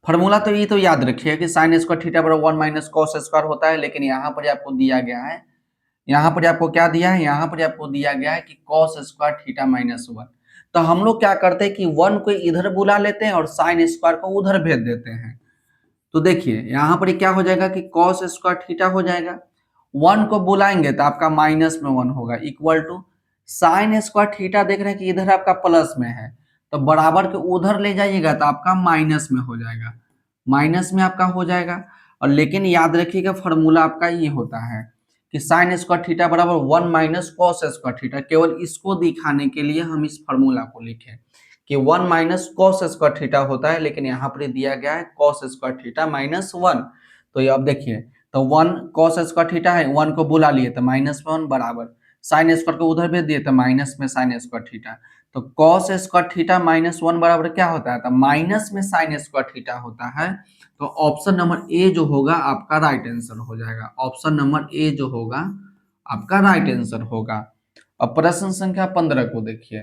फॉर्मूला तो ये तो याद रखिए कि साइन स्क्वायर थीटा बराबर 1 माइनस कॉस स्क्वायर होता है, लेकिन यहाँ पर आपको दिया गया है, यहाँ पर आपको क्या दिया है, यहाँ पर आपको दिया गया है कि cos स्क्वायर थीटा -1। तो हम लोग क्या करते हैं कि 1 को इधर बुला लेते हैं और साइन स्क्वायर को उधर भेज देते हैं। तो देखिए यहाँ पर क्या हो जाएगा कि cos स्क्वायर थीटा हो जाएगा, 1 को बुलाएंगे तो आपका -1 होगा, equal to sine square theta, देख रहे हैं कि इधर आपका प्लस में है, तो बराबर के उधर ले जाइएगा तो आपका माइनस में हो जाएगा, माइनस में आपका हो जाएगा। और लेकिन याद रखिएगा फॉर्मूला आपका ये होता है कि साइन स्क्वायर थीटा बराबर 1 माइनस कॉस स्क्वायर थीटा। केवल इसको दिखाने के लिए हम इस फॉर्मूला को लिखे कि 1 माइनस कॉस स्क्वायर थीटा होता है, लेकिन यहाँ पर दिया गया है कॉस स्क्वायर थीटा -1। तो ये अब देखिए, तो 1 कॉस स्क्वायर थीटा है, 1 को बुला लिए तो -1 बराबर साइन स्क्वायर को उधर भेज दिए तो माइनस में साइन स्क्वायर थीटा। तो कॉस स्क्वायर थीटा -1 बराबर क्या होता है, तो माइनस में साइन स्क्वायर थीटा होता है। तो ऑप्शन नंबर ए जो होगा आपका राइट आंसर हो जाएगा। ऑप्शन नंबर ए जो होगा आपका राइट आंसर होगा। अब प्रश्न संख्या 15 को देखिए।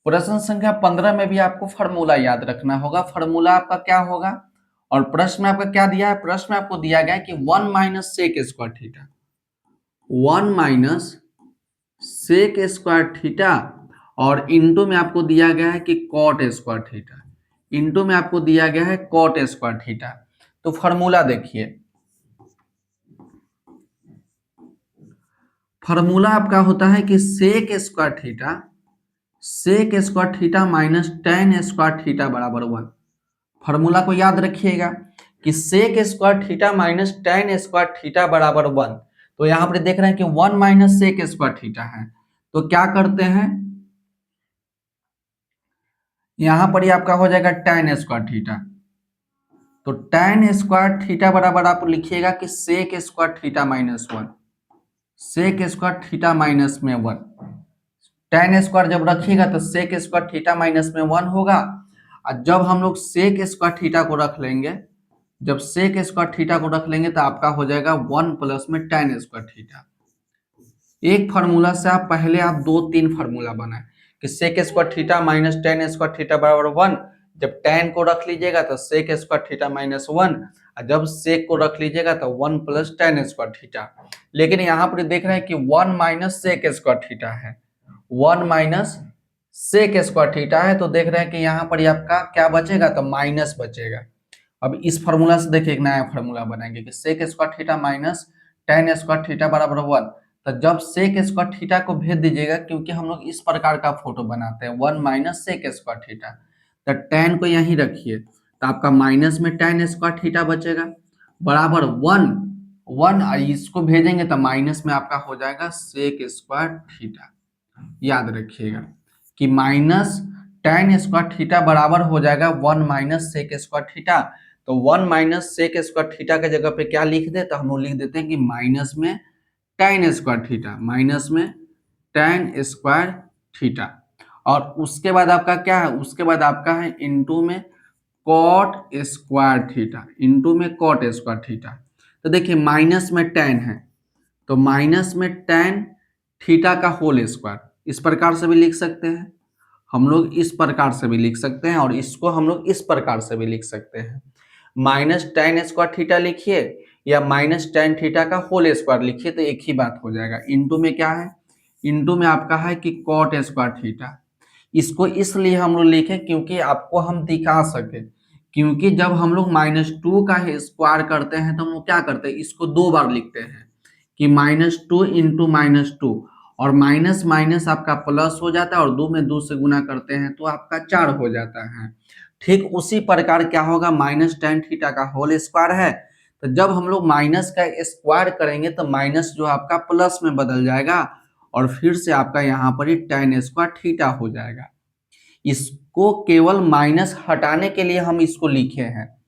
प्रश्न संख्या 15 में भी आपको फॉर्मूला याद रखना होगा। फॉर्मूला आपका क्या होगा, और प्रश्न में आपका क्या दिया है, प्रश्न में आपको दिया गया है कि 1 minus sec square theta, 1 minus sec square theta, और इनटू में आपको दिया गया है कि कॉट स्क्वायर थीटा, इनटू में आपको दिया गया है कॉट स्क्वायर थीटा। तो फॉर्मूला देखिए, फॉर्मूला आपका होता है कि sec square theta, sec square theta minus tan square theta बराबर 1। फॉर्मूला को याद रखिएगा कि sec square theta minus tan square theta बराबर 1। तो यहाँ पर देख रहे हैं कि 1 माइनस सेक स्क्वायर थीटा है, तो क्या करते हैं, यहाँ पर ही आपका हो जाएगा टेन स्क्वायर थीटा। तो टेन स्क्वायर थीटा बराबर आप लिखिएगा कि sec square theta -1, sec square theta -1। Tan square जब रखिएगा तो सेक स्क्वायर थीटा -1 होगा। और जब हम लोग सेक स्क्वायर थीटा को रख लेंगे, जब सेक स्क्वायर थीटा को रख लेंगे तो आपका हो जाएगा 1 प्लस में टेन स्क्वायर थीटा। एक फार्मूला से आप पहले आप 2-3 फार्मूला बनाए, कि sec square theta minus tan square theta बराबर 1। जब टेन को रख लीजिएगा तो सेक स्क्वायर थीटा माइनस 1, और जब सेक को रख लीजिएगा तो 1 प्लस टेन स्क्वायर थीटा। लेकिन यहाँ पर देख रहे हैं कि 1 माइनस सेक स्क्वायर थीटा है, 1 माइनस सेक स्क्वायर थीटा है, तो देख रहे हैं कि यहाँ पर आपका क्या बचेगा, तो माइनस बचेगा। अब इस फॉर्मूला से देखिए एक नया फॉर्मूला बनाएंगे कि sec square theta minus tan square theta बराबर 1। तो जब सेक स्क्वायर थीटा को भेज दीजिएगा, क्योंकि हम लोग इस प्रकार का फोटो बनाते हैं 1 माइनस सेक स्क्वायर थीटा, तो टेन को यहीं रखिए, तो आपका माइनस में टेन स्क्वायर थीटा बचेगा बराबर 1 इसको भेजेंगे तो माइनस में आपका हो जाएगा सेक स्क्वायर थीटा। याद रखिएगा कि माइनस टेन स्क्वायर थीटा बराबर हो जाएगा 1 माइनस सेक स्क्वायर थीटा। तो 1 माइनस सेक स्क्वायर थीटा के जगह पे क्या लिख दे, तो हम लोग लिख देते हैं कि माइनस में टेन स्क्वायर थीटा, माइनस में टेन स्क्वायर थीटा। और उसके बाद आपका क्या है, उसके बाद आपका है इनटू में कॉट स्क्वायर थीटा, इनटू में कॉट स्क्वायर थीटा। तो देखिए माइनस में टेन है, तो माइनस में टेन थीटा का होल स्क्वायर, इस प्रकार से भी लिख सकते हैं हम लोग, इस प्रकार से भी लिख सकते हैं, और इसको हम लोग इस प्रकार से भी लिख सकते हैं। माइनस टेन स्क्वायर थीटा लिखिए या माइनस टेन थीटा का होल स्क्वायर लिखिए, तो एक ही बात हो जाएगा। इनटू में क्या है, इनटू में आपका है कि कॉट स्क्वायर थीटा। इसको इसलिए हम लोग लिखे क्योंकि आपको हम दिखा सके, क्योंकि जब हम लोग -2 का स्क्वायर करते हैं तो हम लोग क्या करते हैं, इसको दो बार लिखते हैं कि -2 इंटू -2, और माइनस माइनस आपका प्लस हो जाता है, और दो में दो से गुना करते हैं तो आपका 4 हो जाता है। ठीक उसी प्रकार क्या होगा, माइनस टेन थीटा का होल स्क्वायर है, तो जब हम लोग माइनस का स्क्वायर करेंगे तो माइनस जो आपका प्लस में बदल जाएगा, और फिर से आपका यहाँ पर ही टेन स्क्वायर थीटा हो जाएगा। इसको केवल माइनस हटाने के लिए हम इसको लिखे हैं,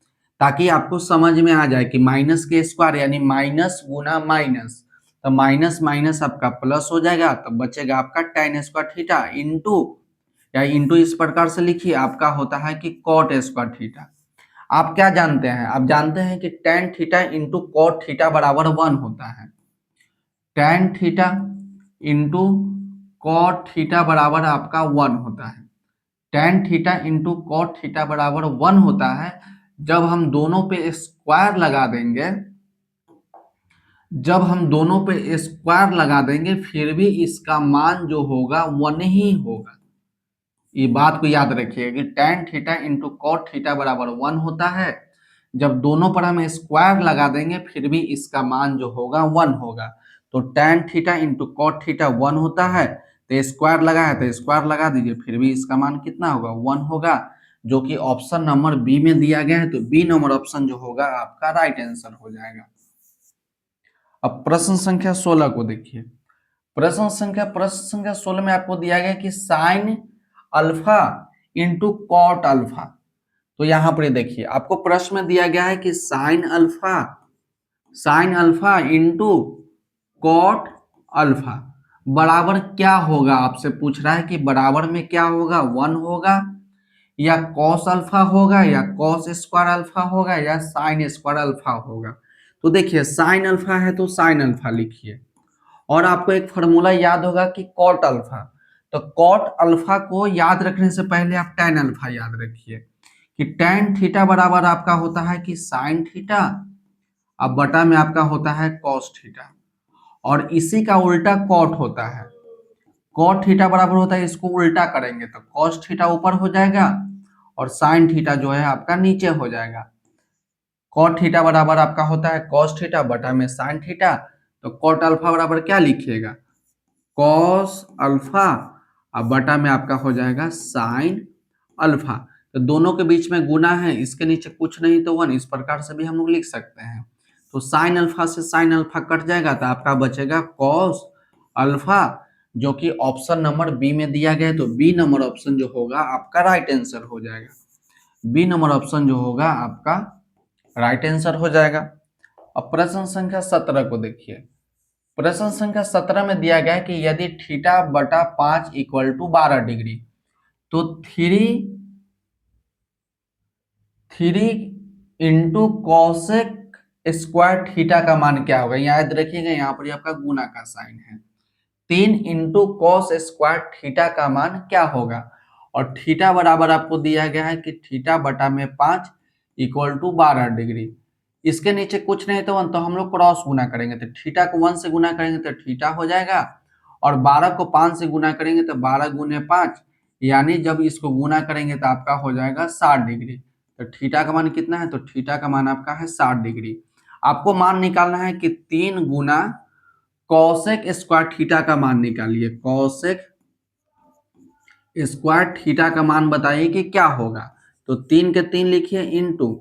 ताकि आपको समझ में आ जाए कि माइनस के स्क्वायर यानी माइनस गुना माइनस, तो माइनस माइनस आपका प्लस हो जाएगा, तो बचेगा आपका टेन स्क्वायर थीटा इंटू, या इंटू इस प्रकार से लिखिए, आपका होता है कि कॉट स्क्वायर थीटा। आप क्या जानते हैं, आप जानते हैं कि tan theta into cot theta बराबर 1 होता है। Tan theta into cot theta बराबर आपका 1 होता है। Tan theta into cot theta बराबर 1 होता है। जब हम दोनों पे स्क्वायर लगा देंगे, जब हम दोनों पे स्क्वायर लगा देंगे, फिर भी इसका मान जो होगा 1 ही होगा। ये बात को याद रखिए कि tan theta into cot theta बराबर 1 होता है। जब दोनों पर हम स्क्वायर लगा देंगे, फिर भी इसका मान जो होगा 1 होगा। तो tan theta into cot theta 1 होता है, तो स्क्वायर लगा है तो स्क्वायर लगा दीजिए, फिर भी इसका मान कितना होगा, 1 होगा, जो कि ऑप्शन नंबर बी में दिया गया है। तो बी नंबर ऑप्शन जो होगा आपका राइट आंसर हो जाएगा। अब प्रश्न संख्या 16 को देखिए। प्रश्न संख्या 16 में आपको दिया गया कि sine alpha into cot alpha. तो यहां पर देखिए आपको प्रश्न में दिया गया है कि sine alpha into cot alpha बराबर क्या होगा। आपसे पूछ रहा है कि बराबर में क्या होगा, 1 होगा, या कॉस अल्फा होगा, या कॉस स्क्वायर अल्फा होगा, या साइन स्क्वायर अल्फा होगा। तो देखिए साइन अल्फा है तो साइन अल्फा लिखिए, और आपको एक फॉर्मूला याद होगा कि कॉट अल्फा। तो कॉट अल्फा को याद रखने से पहले आप टेन अल्फा याद रखिए कि टेन थीटा बराबर आपका होता है कि साइन थीटा, अब बटा में आपका होता है कॉस थीटा, और इसी का उल्टा कॉट होता है। कॉट थीटा बराबर होता है, इसको उल्टा करेंगे तो कॉस थीटा ऊपर हो जाएगा, और साइन थीटा जो है आपका नीचे हो जाएगा। कॉट थीटा बराबर आपका होता है कॉस थीटा बटा में साइन थीटा, तो कॉट अल्फा बराबर क्या लिखिएगा, कॉस अल्फा, अब बटा में आपका हो जाएगा साइन अल्फा। तो दोनों के बीच में गुना है, इसके नीचे कुछ नहीं तो 1, इस प्रकार से भी हम लोग लिख सकते हैं। तो साइन अल्फा से साइन अल्फा कट जाएगा, तो आपका बचेगा कॉस अल्फा, जो कि ऑप्शन नंबर बी में दिया गया है। तो बी नंबर ऑप्शन जो होगा आपका राइट आंसर हो जाएगा। बी नंबर ऑप्शन जो होगा आपका राइट आंसर हो जाएगा। अब प्रश्न संख्या 17 को देखिए। प्रश्न संख्या 17 में दिया गया है कि यदि थीटा बटा 5 इक्वल टू 12 डिग्री, तो three into cosec square theta का मान क्या होगा। याद रखिएगा यहाँ पर आपका गुना का साइन है, 3 इंटू कॉस स्क्वायर थीटा का मान क्या होगा। और थीटा बराबर आपको दिया गया है कि थीटा बटा में 5 इक्वल टू 12 डिग्री। इसके नीचे कुछ नहीं तो 1, तो हम लोग क्रॉस गुना करेंगे, तो थीटा को 1 से गुना करेंगे तो थीटा हो जाएगा, और 12 को 5 से गुना करेंगे तो 12 गुने 5, यानी जब इसको गुना करेंगे तो आपका हो जाएगा 60 डिग्री। तो थीटा का मान कितना है, तो थीटा का मान आपका है 60 डिग्री। आपको मान निकालना है कि 3 गुना कॉसेक स्क्वायर थीटा का मान निकालिए। कॉसेक स्क्वायर थीटा का मान बताइए कि क्या होगा। तो 3 के 3 लिखिए इंटू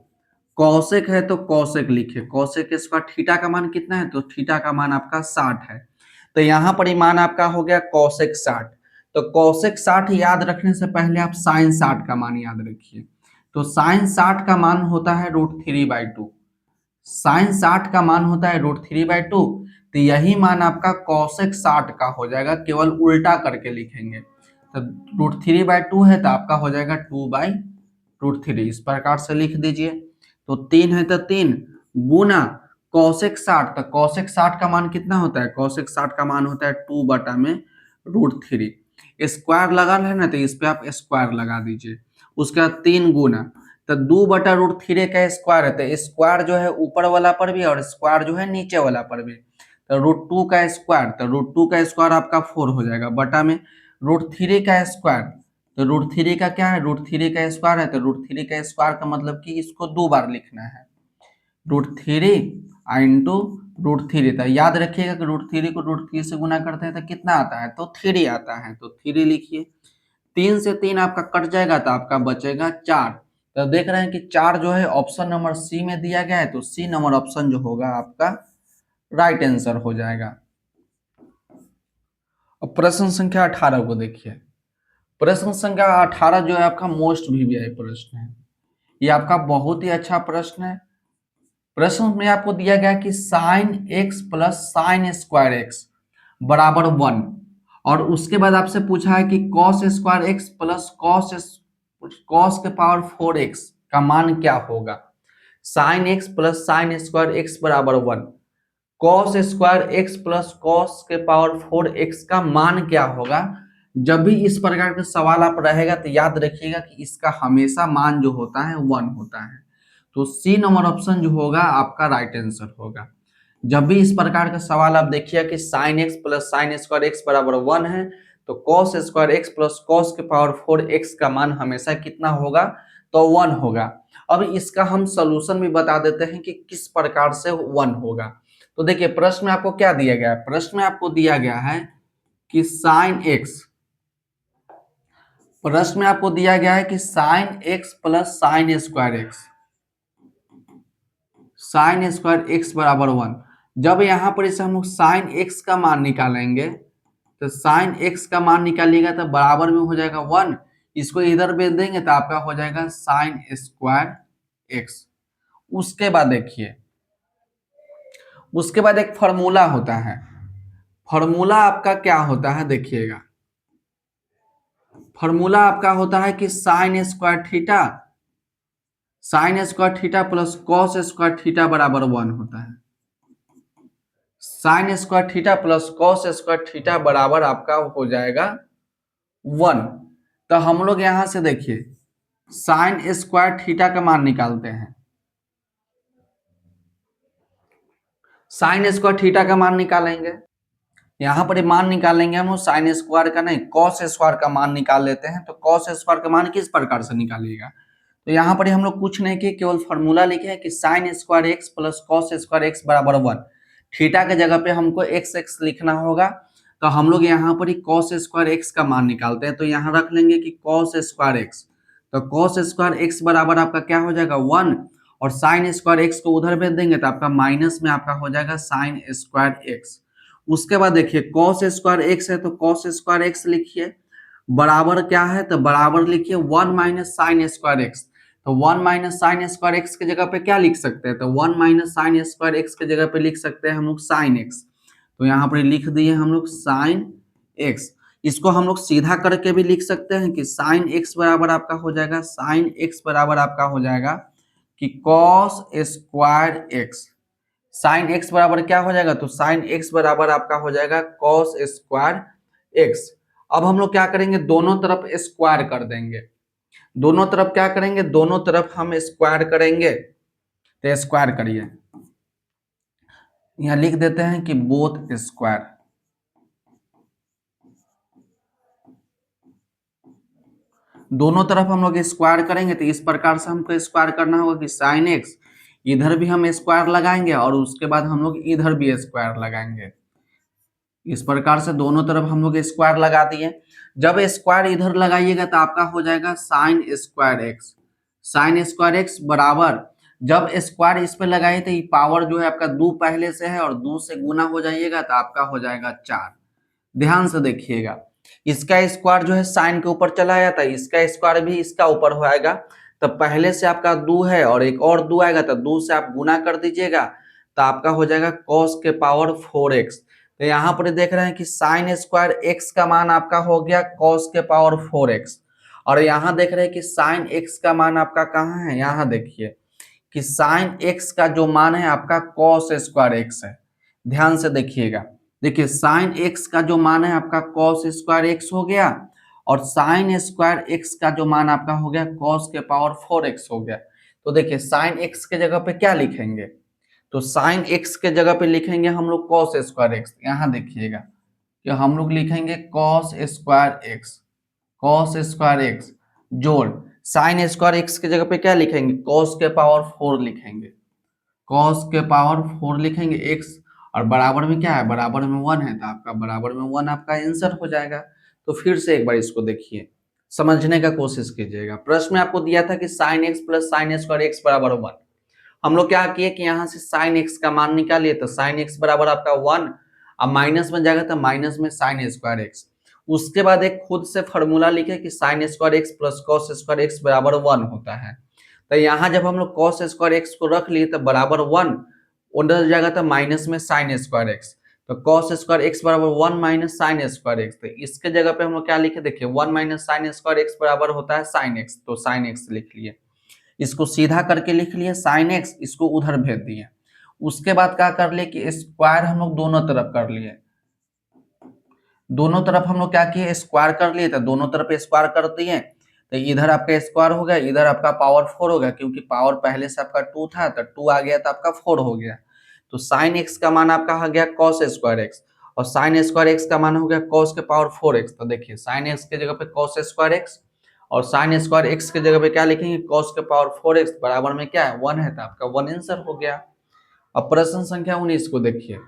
कॉसेक है तो कॉसेक लिखिए। कॉसेक स्क्वायर थीटा का मान कितना है, तो थीटा का मान आपका 60 है। तो यहाँ पर मान आपका हो गया कॉसेक 60। तो कॉसेक 60 याद रखने से पहले आप साइन 60 का मान याद रखिए। तो साइन 60 का मान होता है √3/2। साइन 60 का मान होता है √3/2। तो यही मान आपका कॉसेक 60 का हो जाएगा, केवल उल्टा करके लिखेंगे। तो √3/2 है तो आपका हो जाएगा 2/√3, इस प्रकार से लिख दीजिए। तो 3 है तो 3 गुना कॉसेक 60, तो कॉसेक 60 का मान कितना होता है, कॉसेक 60 का मान होता है 2/√3। स्क्वायर लगा है ना, तो इस पे आप स्क्वायर लगा दीजिए। उसके बाद 3 गुना, तो 2/√3 का स्क्वायर है, तो स्क्वायर जो है ऊपर वाला पर भी और स्क्वायर जो है नीचे वाला पर भी। तो √2 का स्क्वायर, तो √2 का स्क्वायर आपका 4 हो जाएगा, बटा में √3 का स्क्वायर। तो √3 का क्या है, √3 का स्क्वायर है, तो √3 का स्क्वायर का मतलब कि इसको 2 बार लिखना है। √3 इंटू √3, तो याद रखिएगा कि √3 को √3 से गुना करते हैं तो कितना आता है, तो 3 आता है। तो 3 लिखिए। 3 से 3 आपका कट जाएगा तो आपका बचेगा 4। तो देख रहे हैं कि 4 जो है ऑप्शन नंबर सी में दिया गया है, तो सी नंबर ऑप्शन जो होगा आपका राइट आंसर हो जाएगा। अब प्रश्न संख्या 18 को देखिए। प्रश्न संख्या 18 जो है आपका मोस्ट वीवीआई प्रश्न है। ये आपका बहुत ही अच्छा प्रश्न है। प्रश्न में आपको दिया गया कि sine x plus sine square x बराबर 1, और उसके बाद आपसे पूछा है कि cos square x plus cos के पावर 4x का मान क्या होगा। Sine x plus sine square x बराबर 1, cos square x plus cos के पावर 4x का मान क्या होगा। जब भी इस प्रकार का सवाल आप रहेगा तो याद रखिएगा कि इसका हमेशा मान जो होता है 1 होता है। तो सी नंबर ऑप्शन जो होगा आपका राइट आंसर होगा। जब भी इस प्रकार का सवाल आप देखिए कि sine x plus sine square x बराबर 1 है, तो cos square x plus cos के पावर 4x का मान हमेशा कितना होगा, तो 1 होगा। अब इसका हम सोल्यूशन भी बता देते हैं कि किस प्रकार से 1 होगा। तो देखिए प्रश्न में आपको क्या दिया गया है, प्रश्न में आपको दिया गया है कि साइन एक्स, प्रश्न में आपको दिया गया है कि sine x plus sine square x, sign square x बराबर 1। जब यहाँ पर इसे हम लोग साइन एक्स का मान निकालेंगे, तो साइन एक्स का मान निकालिएगा तो बराबर में हो जाएगा 1, इसको इधर भेज देंगे तो आपका हो जाएगा साइन स्क्वायर एक्स। उसके बाद देखिए, उसके बाद एक फॉर्मूला होता है। फॉर्मूला आपका क्या होता है देखिएगा, फॉर्मूला आपका होता है कि sine square theta, sign square theta plus cos square theta बराबर 1 होता है। Sign square theta plus cos square theta बराबर आपका हो जाएगा 1। तो हम लोग यहां से देखिए साइन स्क्वायर थीटा का मान निकालते हैं। साइन स्क्वायर थीटा का मान निकालेंगे, यहाँ पर मान निकालेंगे हम साइन स्क्वायर का नहीं, कॉस स्क्वायर का मान निकाल लेते हैं। तो कॉस स्क्वायर का मान किस प्रकार से निकालिएगा, तो यहाँ पर हम लोग कुछ नहीं किए, केवल फॉर्मूला लिखे हैं कि sine square x plus cos square x बराबर 1। थीटा के जगह पे हमको एक्स एक्स लिखना होगा, तो हम लोग यहाँ पर ही कॉस स्क्वायर एक्स का मान निकालते हैं। तो यहाँ रख लेंगे कि कॉस स्क्वायर एक्स, तो कॉस स्क्वायर एक्स बराबर आपका क्या हो जाएगा 1, और साइन स्क्वायर एक्स को उधर भेज देंगे तो आपका माइनस में आपका हो जाएगा साइन स्क्वायर एक्स। उसके बाद देखिए कॉस स्क्वायर एक्स है तो कॉस स्क्वायर एक्स लिखिए, बराबर क्या है, तो बराबर लिखिए 1 माइनस साइन स्क्वायर एक्स। तो 1 माइनस साइन स्क्वायर एक्स की जगह पे क्या लिख सकते हैं, तो 1 माइनस साइन स्क्वायर एक्स की जगह पे लिख सकते हैं हम लोग साइन एक्स। तो यहाँ पर लिख दिए हम लोग साइन एक्स। इसको हम लोग सीधा करके भी लिख सकते हैं कि साइन एक्स बराबर आपका हो जाएगा, साइन एक्स बराबर आपका हो जाएगा कि cos square x. Sine x बराबर क्या हो जाएगा, तो साइन एक्स बराबर आपका हो जाएगा कॉस स्क्वायर एक्स। अब हम लोग क्या करेंगे, दोनों तरफ स्क्वायर कर देंगे। दोनों तरफ क्या करेंगे, दोनों तरफ हम स्क्वायर करेंगे। तो स्क्वायर करिए, यहां लिख देते हैं कि बोथ स्क्वायर। दोनों तरफ हम लोग स्क्वायर करेंगे तो इस प्रकार से हमको स्क्वायर करना होगा कि साइन एक्स, इधर भी हम स्क्वायर लगाएंगे और उसके बाद हम लोग इधर भी स्क्वायर लगाएंगे। इस प्रकार से दोनों तरफ हम लोग स्क्वायर लगा दिए। जब स्क्वायर इधर लगाइएगा तो आपका हो जाएगा sign square x. Sign square x बराबर, जब स्क्वायर इस पे लगाइए तो ये पावर जो है आपका 2 पहले से है और 2 से गुना हो जाइएगा तो आपका हो जाएगा 4। ध्यान से देखिएगा, इसका स्क्वायर जो है साइन के ऊपर चला जाता है, इसका स्क्वायर भी इसका ऊपर हो आएगा। तो पहले से आपका 2 है और एक और 2 आएगा तो 2 से आप गुना कर दीजिएगा तो आपका हो जाएगा cos के पावर 4x। तो यहाँ पर देख रहे हैं कि साइन स्क्वायर एक्स का मान आपका हो गया cos के पावर 4x। और यहाँ देख रहे हैं कि साइन एक्स का मान आपका कहाँ है, यहाँ देखिए कि साइन एक्स का जो मान है आपका cos स्क्वायर एक्स है। ध्यान से देखिएगा, देखिए साइन एक्स का जो मान है आपका cos स्क्वायर एक्स हो गया और साइन स्क्वायर एक्स का जो मान आपका हो गया cos के पावर 4x हो गया। तो देखिए साइन एक्स के जगह पे क्या लिखेंगे, तो साइन एक्स के जगह पे लिखेंगे हम लोग cos स्क्वायर एक्स। यहाँ देखिएगा कि हम लोग लिखेंगे cos square x, cos square x जोड़ साइन स्क्वायर एक्स के जगह पे क्या लिखेंगे, cos के पावर 4 लिखेंगे। cos के पावर 4 लिखेंगे x, और बराबर में क्या है, बराबर में 1 है तो आपका बराबर में 1 आपका आंसर हो जाएगा। तो फिर से एक बार इसको देखिए, समझने का कोशिश कीजिएगा। प्रश्न में आपको दिया था कि sine x plus sine square x बराबर 1। हम लोग क्या किए कि यहाँ से साइन एक्स का मान निकालिए, तो साइन एक्स बराबर आपका 1, अब माइनस में जाएगा तो माइनस में साइन स्क्वायर एक्स। उसके बाद एक खुद से फॉर्मूला लिखे कि sine square x plus cos square x बराबर 1 होता है। तो यहाँ जब हम लोग कॉस स्क्वायर एक्स को रख लिए तो बराबर 1 उधर जाएगा तो माइनस में साइन स्क्वायर एक्स। तो कॉस स्क्वायर एक्स बराबर 1 माइनस साइन स्क्वायर एक्स। तो इसके जगह पे हम लोग क्या लिखे, देखिए 1 माइनस साइन स्क्वायर एक्स बराबर होता है साइन एक्स, तो साइन एक्स लिख लिए। इसको सीधा करके लिख लिए साइन एक्स, इसको उधर भेज दिए। उसके बाद क्या कर लिए कि स्क्वायर हम लोग दोनों तरफ कर लिए। दोनों तरफ हम लोग क्या किए, स्क्वायर कर लिए, तो दोनों तरफ स्क्वायर कर दिए तो इधर आपका स्क्वायर हो गया, इधर आपका पावर 4 हो गया, क्योंकि पावर पहले से आपका 2 था तो 2 आ गया तो आपका 4 हो गया। तो साइन एक्स का मान आपका आ गया cos स्क्वायर एक्स और साइन स्क्वायर एक्स का मान हो गया cos के पावर 4x। तो देखिए साइन एक्स के जगह पे cos स्क्वायर एक्स और साइन स्क्वायर एक्स के जगह पे क्या लिखेंगे, cos के पावर 4x बराबर में क्या है 1 है, तो आपका 1 आंसर हो गया। अब प्रश्न संख्या 19 को देखिए।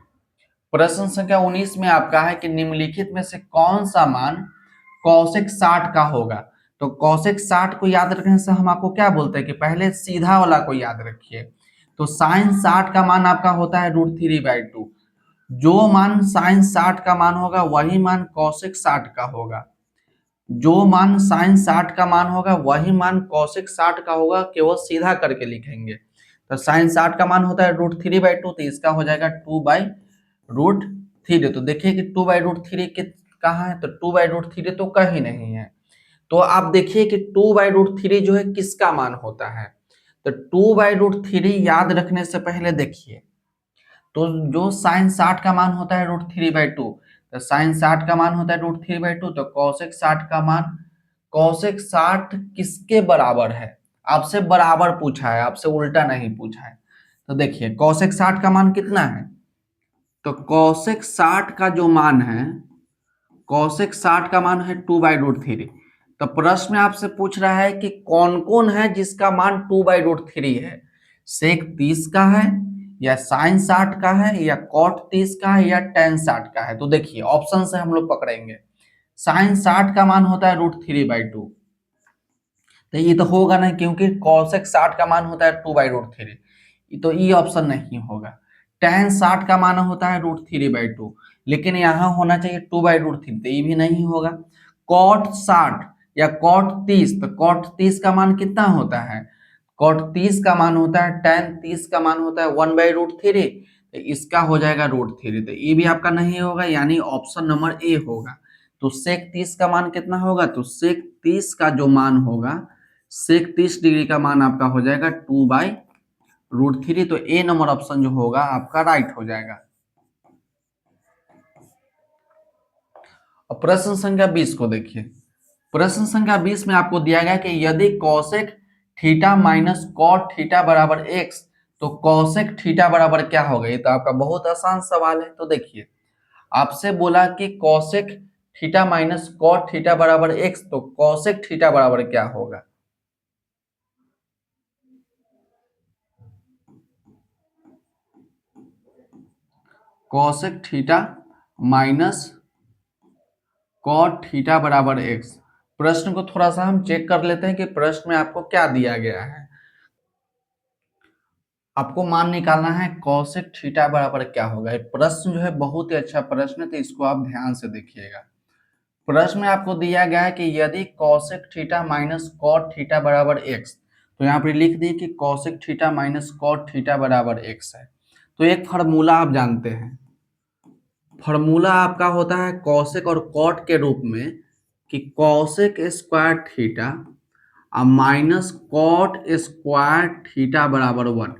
प्रश्न संख्या 19 में आपका है कि निम्नलिखित में से कौन सा मान कौशिक 60 का होगा। तो कौशिक 60 को याद रखने से हम आपको क्या बोलते हैं कि पहले सीधा वाला को याद रखिए। तो साइन 60 का मान आपका होता है √3/2। जो मान साइन 60 का मान होगा वही मान कौशिक 60 का होगा। जो मान साइन 60 का मान होगा वही मान कौशिक 60 का होगा, केवल सीधा करके लिखेंगे। तो साइन 60 का मान होता है √3/2, तो इसका हो जाएगा 2/√3। तो देखिए कि 2/√3 कहाँ है, तो 2/√3 तो कहीं नहीं है। तो आप देखिए कि 2/√3 जो है किसका मान होता है। तो 2/√3 याद रखने से पहले देखिए, तो जो साइन 60 का मान होता है √3/2, तो साइन 60 का मान होता है √3/2, तो कौशिक 60 का मान, कौशिक 60 किसके बराबर है, आपसे बराबर पूछा है, आपसे उल्टा नहीं पूछा है। तो देखिए कौशिक 60 का मान कितना है, तो कौशिक 60 का जो मान है, कौशिक 60 का मान है 2/√3। तो प्रश्न में आपसे पूछ रहा है कि कौन कौन है जिसका मान 2/√3 है, सेक 30 का है या साइन 60 का है या कॉट 30 का है या टेन 60 का है। तो देखिए ऑप्शन से हम लोग पकड़ेंगे। साइन 60 का मान होता है √3/2, तो ये तो होगा नहीं क्योंकि कौशिक 60 का मान होता है 2/√3, तो ये ऑप्शन नहीं होगा। टेन 60 का मान होता है √3/2, लेकिन यहाँ होना चाहिए 2/√3, तो ये भी नहीं होगा। कॉट 60 या कॉट 30, तो कॉट 30 का मान कितना होता है, कॉट 30 का मान होता है टेन 30 का मान होता है 1/√3, तो इसका हो जाएगा √3, तो ये भी आपका नहीं होगा, यानी ऑप्शन नंबर ए होगा। तो सेक 30 का मान कितना होगा, तो सेक 30 का जो मान होगा, सेक 30 डिग्री का मान आपका हो जाएगा √3, तो ए नंबर ऑप्शन जो होगा आपका राइट हो जाएगा। अब प्रश्न संख्या 20 को देखिए। प्रश्न संख्या 20 में आपको दिया गया कि यदि cosec theta minus cot theta बराबर एक्स, तो कॉसेक थीटा बराबर क्या होगा। ये तो आपका बहुत आसान सवाल है। तो देखिए, आपसे बोला कि cosec theta minus cot theta बराबर एक्स, तो कॉसेक थीटा बराबर क्या होगा। Cosec theta minus cot theta बराबर एक्स। प्रश्न को थोड़ा सा हम चेक कर लेते हैं कि प्रश्न में आपको क्या दिया गया है। आपको मान निकालना है कॉसेक थीटा बराबर क्या होगा। ये प्रश्न जो है बहुत ही अच्छा प्रश्न है, तो इसको आप ध्यान से देखिएगा। प्रश्न में आपको दिया गया है कि यदि cosec theta minus cot theta बराबर एक्स, तो यहाँ पर लिख दिए कि cosec theta minus cot theta बराबर एक्स है। तो एक फार्मूला आप जानते हैं, फार्मूला आपका होता है कॉसेक और कॉट के रूप में कि कॉसेक स्क्वायर थीटा और माइनस कॉट स्क्वायर थीटा बराबर 1।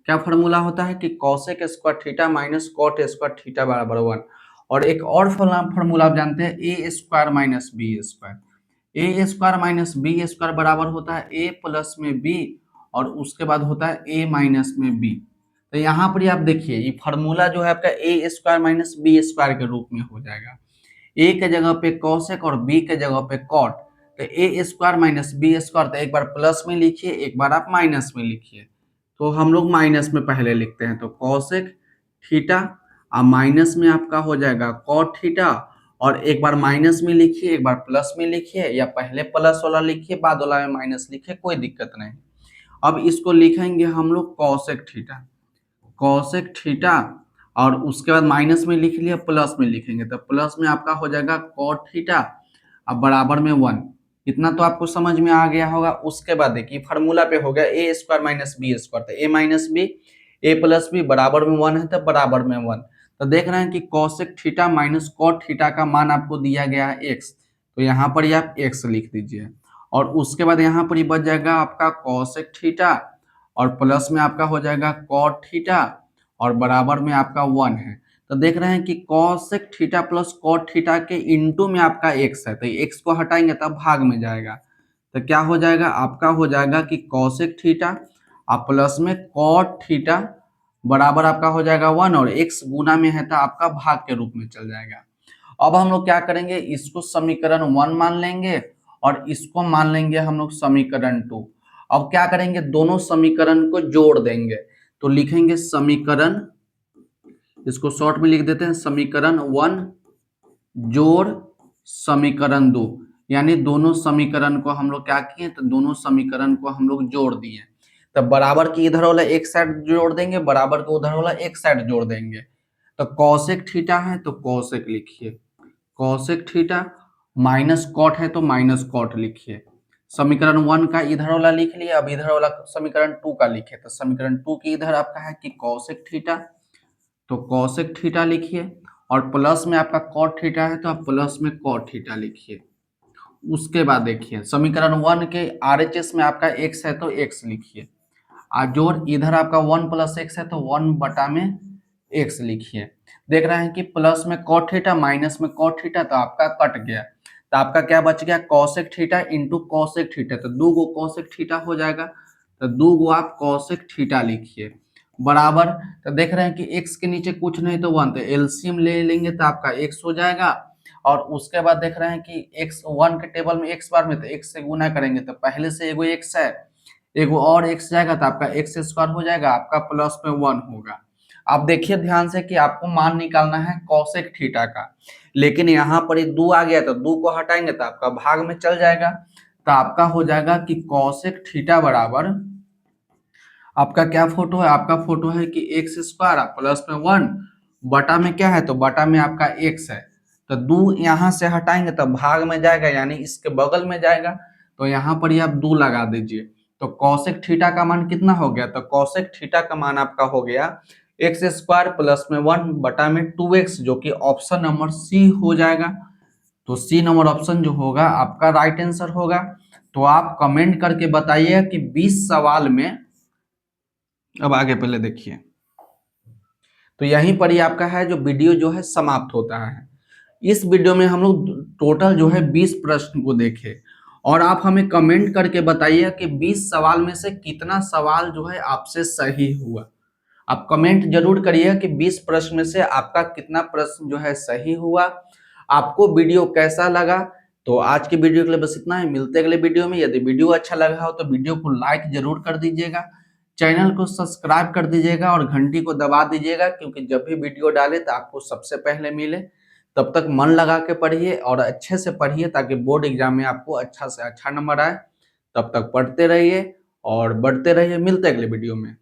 क्या फार्मूला होता है कि cosec square theta minus cot square theta बराबर 1। और एक और फार्मूला आप जानते हैं A square minus B square. A square minus B square बराबर होता है ए प्लस में बी, और उसके बाद होता है ए माइनस में बी। तो यहाँ पर आप देखिए, ये फार्मूला जो है आपका ए स्क्वायर माइनस बी स्क्वायर के रूप में हो जाएगा। ए के जगह पे कॉसेक और बी के जगह पे कॉट, तो ए स्क्वायर माइनस बी स्क्वायर, तो एक बार प्लस में लिखिए, एक बार आप माइनस में लिखिए। तो हम लोग माइनस में पहले लिखते हैं, तो कॉसेक थीटा और माइनस में आपका हो जाएगा कॉट थीटा, और एक बार माइनस में लिखिए, एक बार प्लस में लिखिए, या पहले प्लस वाला लिखिए बाद वाला में माइनस लिखिए, कोई दिक्कत नहीं। अब इसको लिखेंगे हम लोग कॉसेक थीटा, कॉसेक थीटा, और उसके बाद माइनस में लिख लिया, प्लस में लिखेंगे तो प्लस में आपका हो जाएगा कॉट थीटा अब बराबर में 1। इतना तो आपको समझ में आ गया होगा। उसके बाद देखिए फार्मूला पे हो गया ए स्क्वायर माइनस बी स्क्वायर, तो ए माइनस बी ए प्लस बी बराबर में 1 है, तो बराबर में 1। तो देख रहे हैं कि cosec theta minus cot theta का मान आपको दिया गया है एक्स, तो यहाँ पर ही आप एक्स लिख दीजिए। और उसके बाद यहाँ पर ही बच जाएगा आपका कॉसेक थीटा, और प्लस में आपका हो जाएगा कॉट थीटा, और बराबर में आपका 1 है। तो देख रहे हैं कि cosec theta plus cot theta के इनटू में आपका एक्स है, तो एक्स को हटाएंगे तब भाग में जाएगा। तो क्या हो जाएगा आपका, हो जाएगा कि कॉसेक थीटा और प्लस में कॉट थीटा बराबर आपका हो जाएगा 1, और एक्स गुना में है तो आपका भाग के रूप में चल जाएगा। अब हम लोग क्या करेंगे, इसको समीकरण 1 मान लेंगे और इसको मान लेंगे हम लोग समीकरण 2। अब क्या करेंगे, दोनों समीकरण को जोड़ देंगे, तो लिखेंगे समीकरण, इसको शॉर्ट में लिख देते हैं समीकरण 1 जोड़ समीकरण 2, यानी दोनों समीकरण को हम लोग क्या किए, तो दोनों समीकरण को हम लोग जोड़ दिए। तब बराबर की इधर वाला एक साइड जोड़ देंगे, बराबर को उधर वाला एक साइड जोड़ देंगे। तो कॉसेक थीटा है तो कॉसेक लिखिए, कॉसेक थीटा, माइनस कॉट है तो माइनस कॉट लिखिए। समीकरण 1 का इधर वाला लिख लिया, अब इधर वाला समीकरण 2 का लिखिए। तो समीकरण 2 की इधर आपका है कि कॉसेक थीटा, तो कॉसेक थीटा लिखिए, और प्लस में आपका कॉट थीटा है तो आप प्लस में कॉट थीटा लिखिए। उसके बाद देखिए समीकरण 1 के आरएचएस में आपका x है तो x लिखिए, और जोड़ इधर आपका 1 प्लस एक्स है तो 1 बटा में x लिखिए। देख रहे हैं कि प्लस में कॉट थीटा माइनस में कॉट थीटा, तो आपका कट गया, तो आपका क्या बच गया, cosec theta into cosec theta, तो 2 गो कॉसेक थीटा हो जाएगा, तो 2 गो आप कॉसेक थीटा लिखिए बराबर। तो देख रहे हैं कि x के नीचे कुछ नहीं तो 1, तो एलसीएम ले लेंगे तो आपका x हो जाएगा। और उसके बाद देख रहे हैं कि x 1 के टेबल में x बार में, तो x से गुना करेंगे तो पहले से एगो x है, एगो और x जाएगा, तो आपका x स्क्वायर हो जाएगा, आपका प्लस में 1 होगा। आप देखिए ध्यान से कि आपको मान निकालना है कॉसेक थीटा का, लेकिन यहाँ पर 2 आ गया, तो 2 को हटाएंगे तो आपका भाग में चल जाएगा। तो आपका हो जाएगा कि कॉसेक थीटा बराबर, आपका क्या फोटो है, आपका फोटो है कि एक्स स्क्वायर प्लस में 1 बटा में क्या है, तो बटा में आपका x है। तो 2 यहाँ से हटाएंगे तो भाग में जाएगा, यानी इसके बगल में जाएगा, तो यहाँ पर ही आप 2 लगा दीजिए। तो कॉसेक थीटा का मान कितना हो गया, तो कॉसेक थीटा का मान आपका हो गया एक्स स्क्वायर प्लस में 1 बटा में 2x, जो कि ऑप्शन नंबर सी हो जाएगा। तो सी नंबर ऑप्शन जो होगा आपका राइट आंसर होगा। तो आप कमेंट करके बताइए कि 20 सवाल में अब आगे पहले देखिए, तो यहीं पर ही आपका है जो वीडियो जो है समाप्त होता है। इस वीडियो में हम लोग टोटल जो है 20 प्रश्न को देखे और आप हमें कमेंट करके बताइए कि 20 सवाल में से कितना सवाल जो है आपसे सही हुआ। आप कमेंट जरूर करिए कि 20 प्रश्न में से आपका कितना प्रश्न जो है सही हुआ। आपको वीडियो कैसा लगा? तो आज की वीडियो के लिए बस इतना ही, मिलते हैं अगले वीडियो में। यदि वीडियो अच्छा लगा हो तो वीडियो को लाइक जरूर कर दीजिएगा, चैनल को सब्सक्राइब कर दीजिएगा और घंटी को दबा दीजिएगा, क्योंकि जब भी वीडियो डाले तो आपको सबसे पहले मिले। तब तक मन लगा के पढ़िए और अच्छे से पढ़िए ताकि बोर्ड एग्जाम में आपको अच्छा से अच्छा नंबर आए। तब तक पढ़ते रहिए और बढ़ते रहिए। मिलते हैं अगले वीडियो में।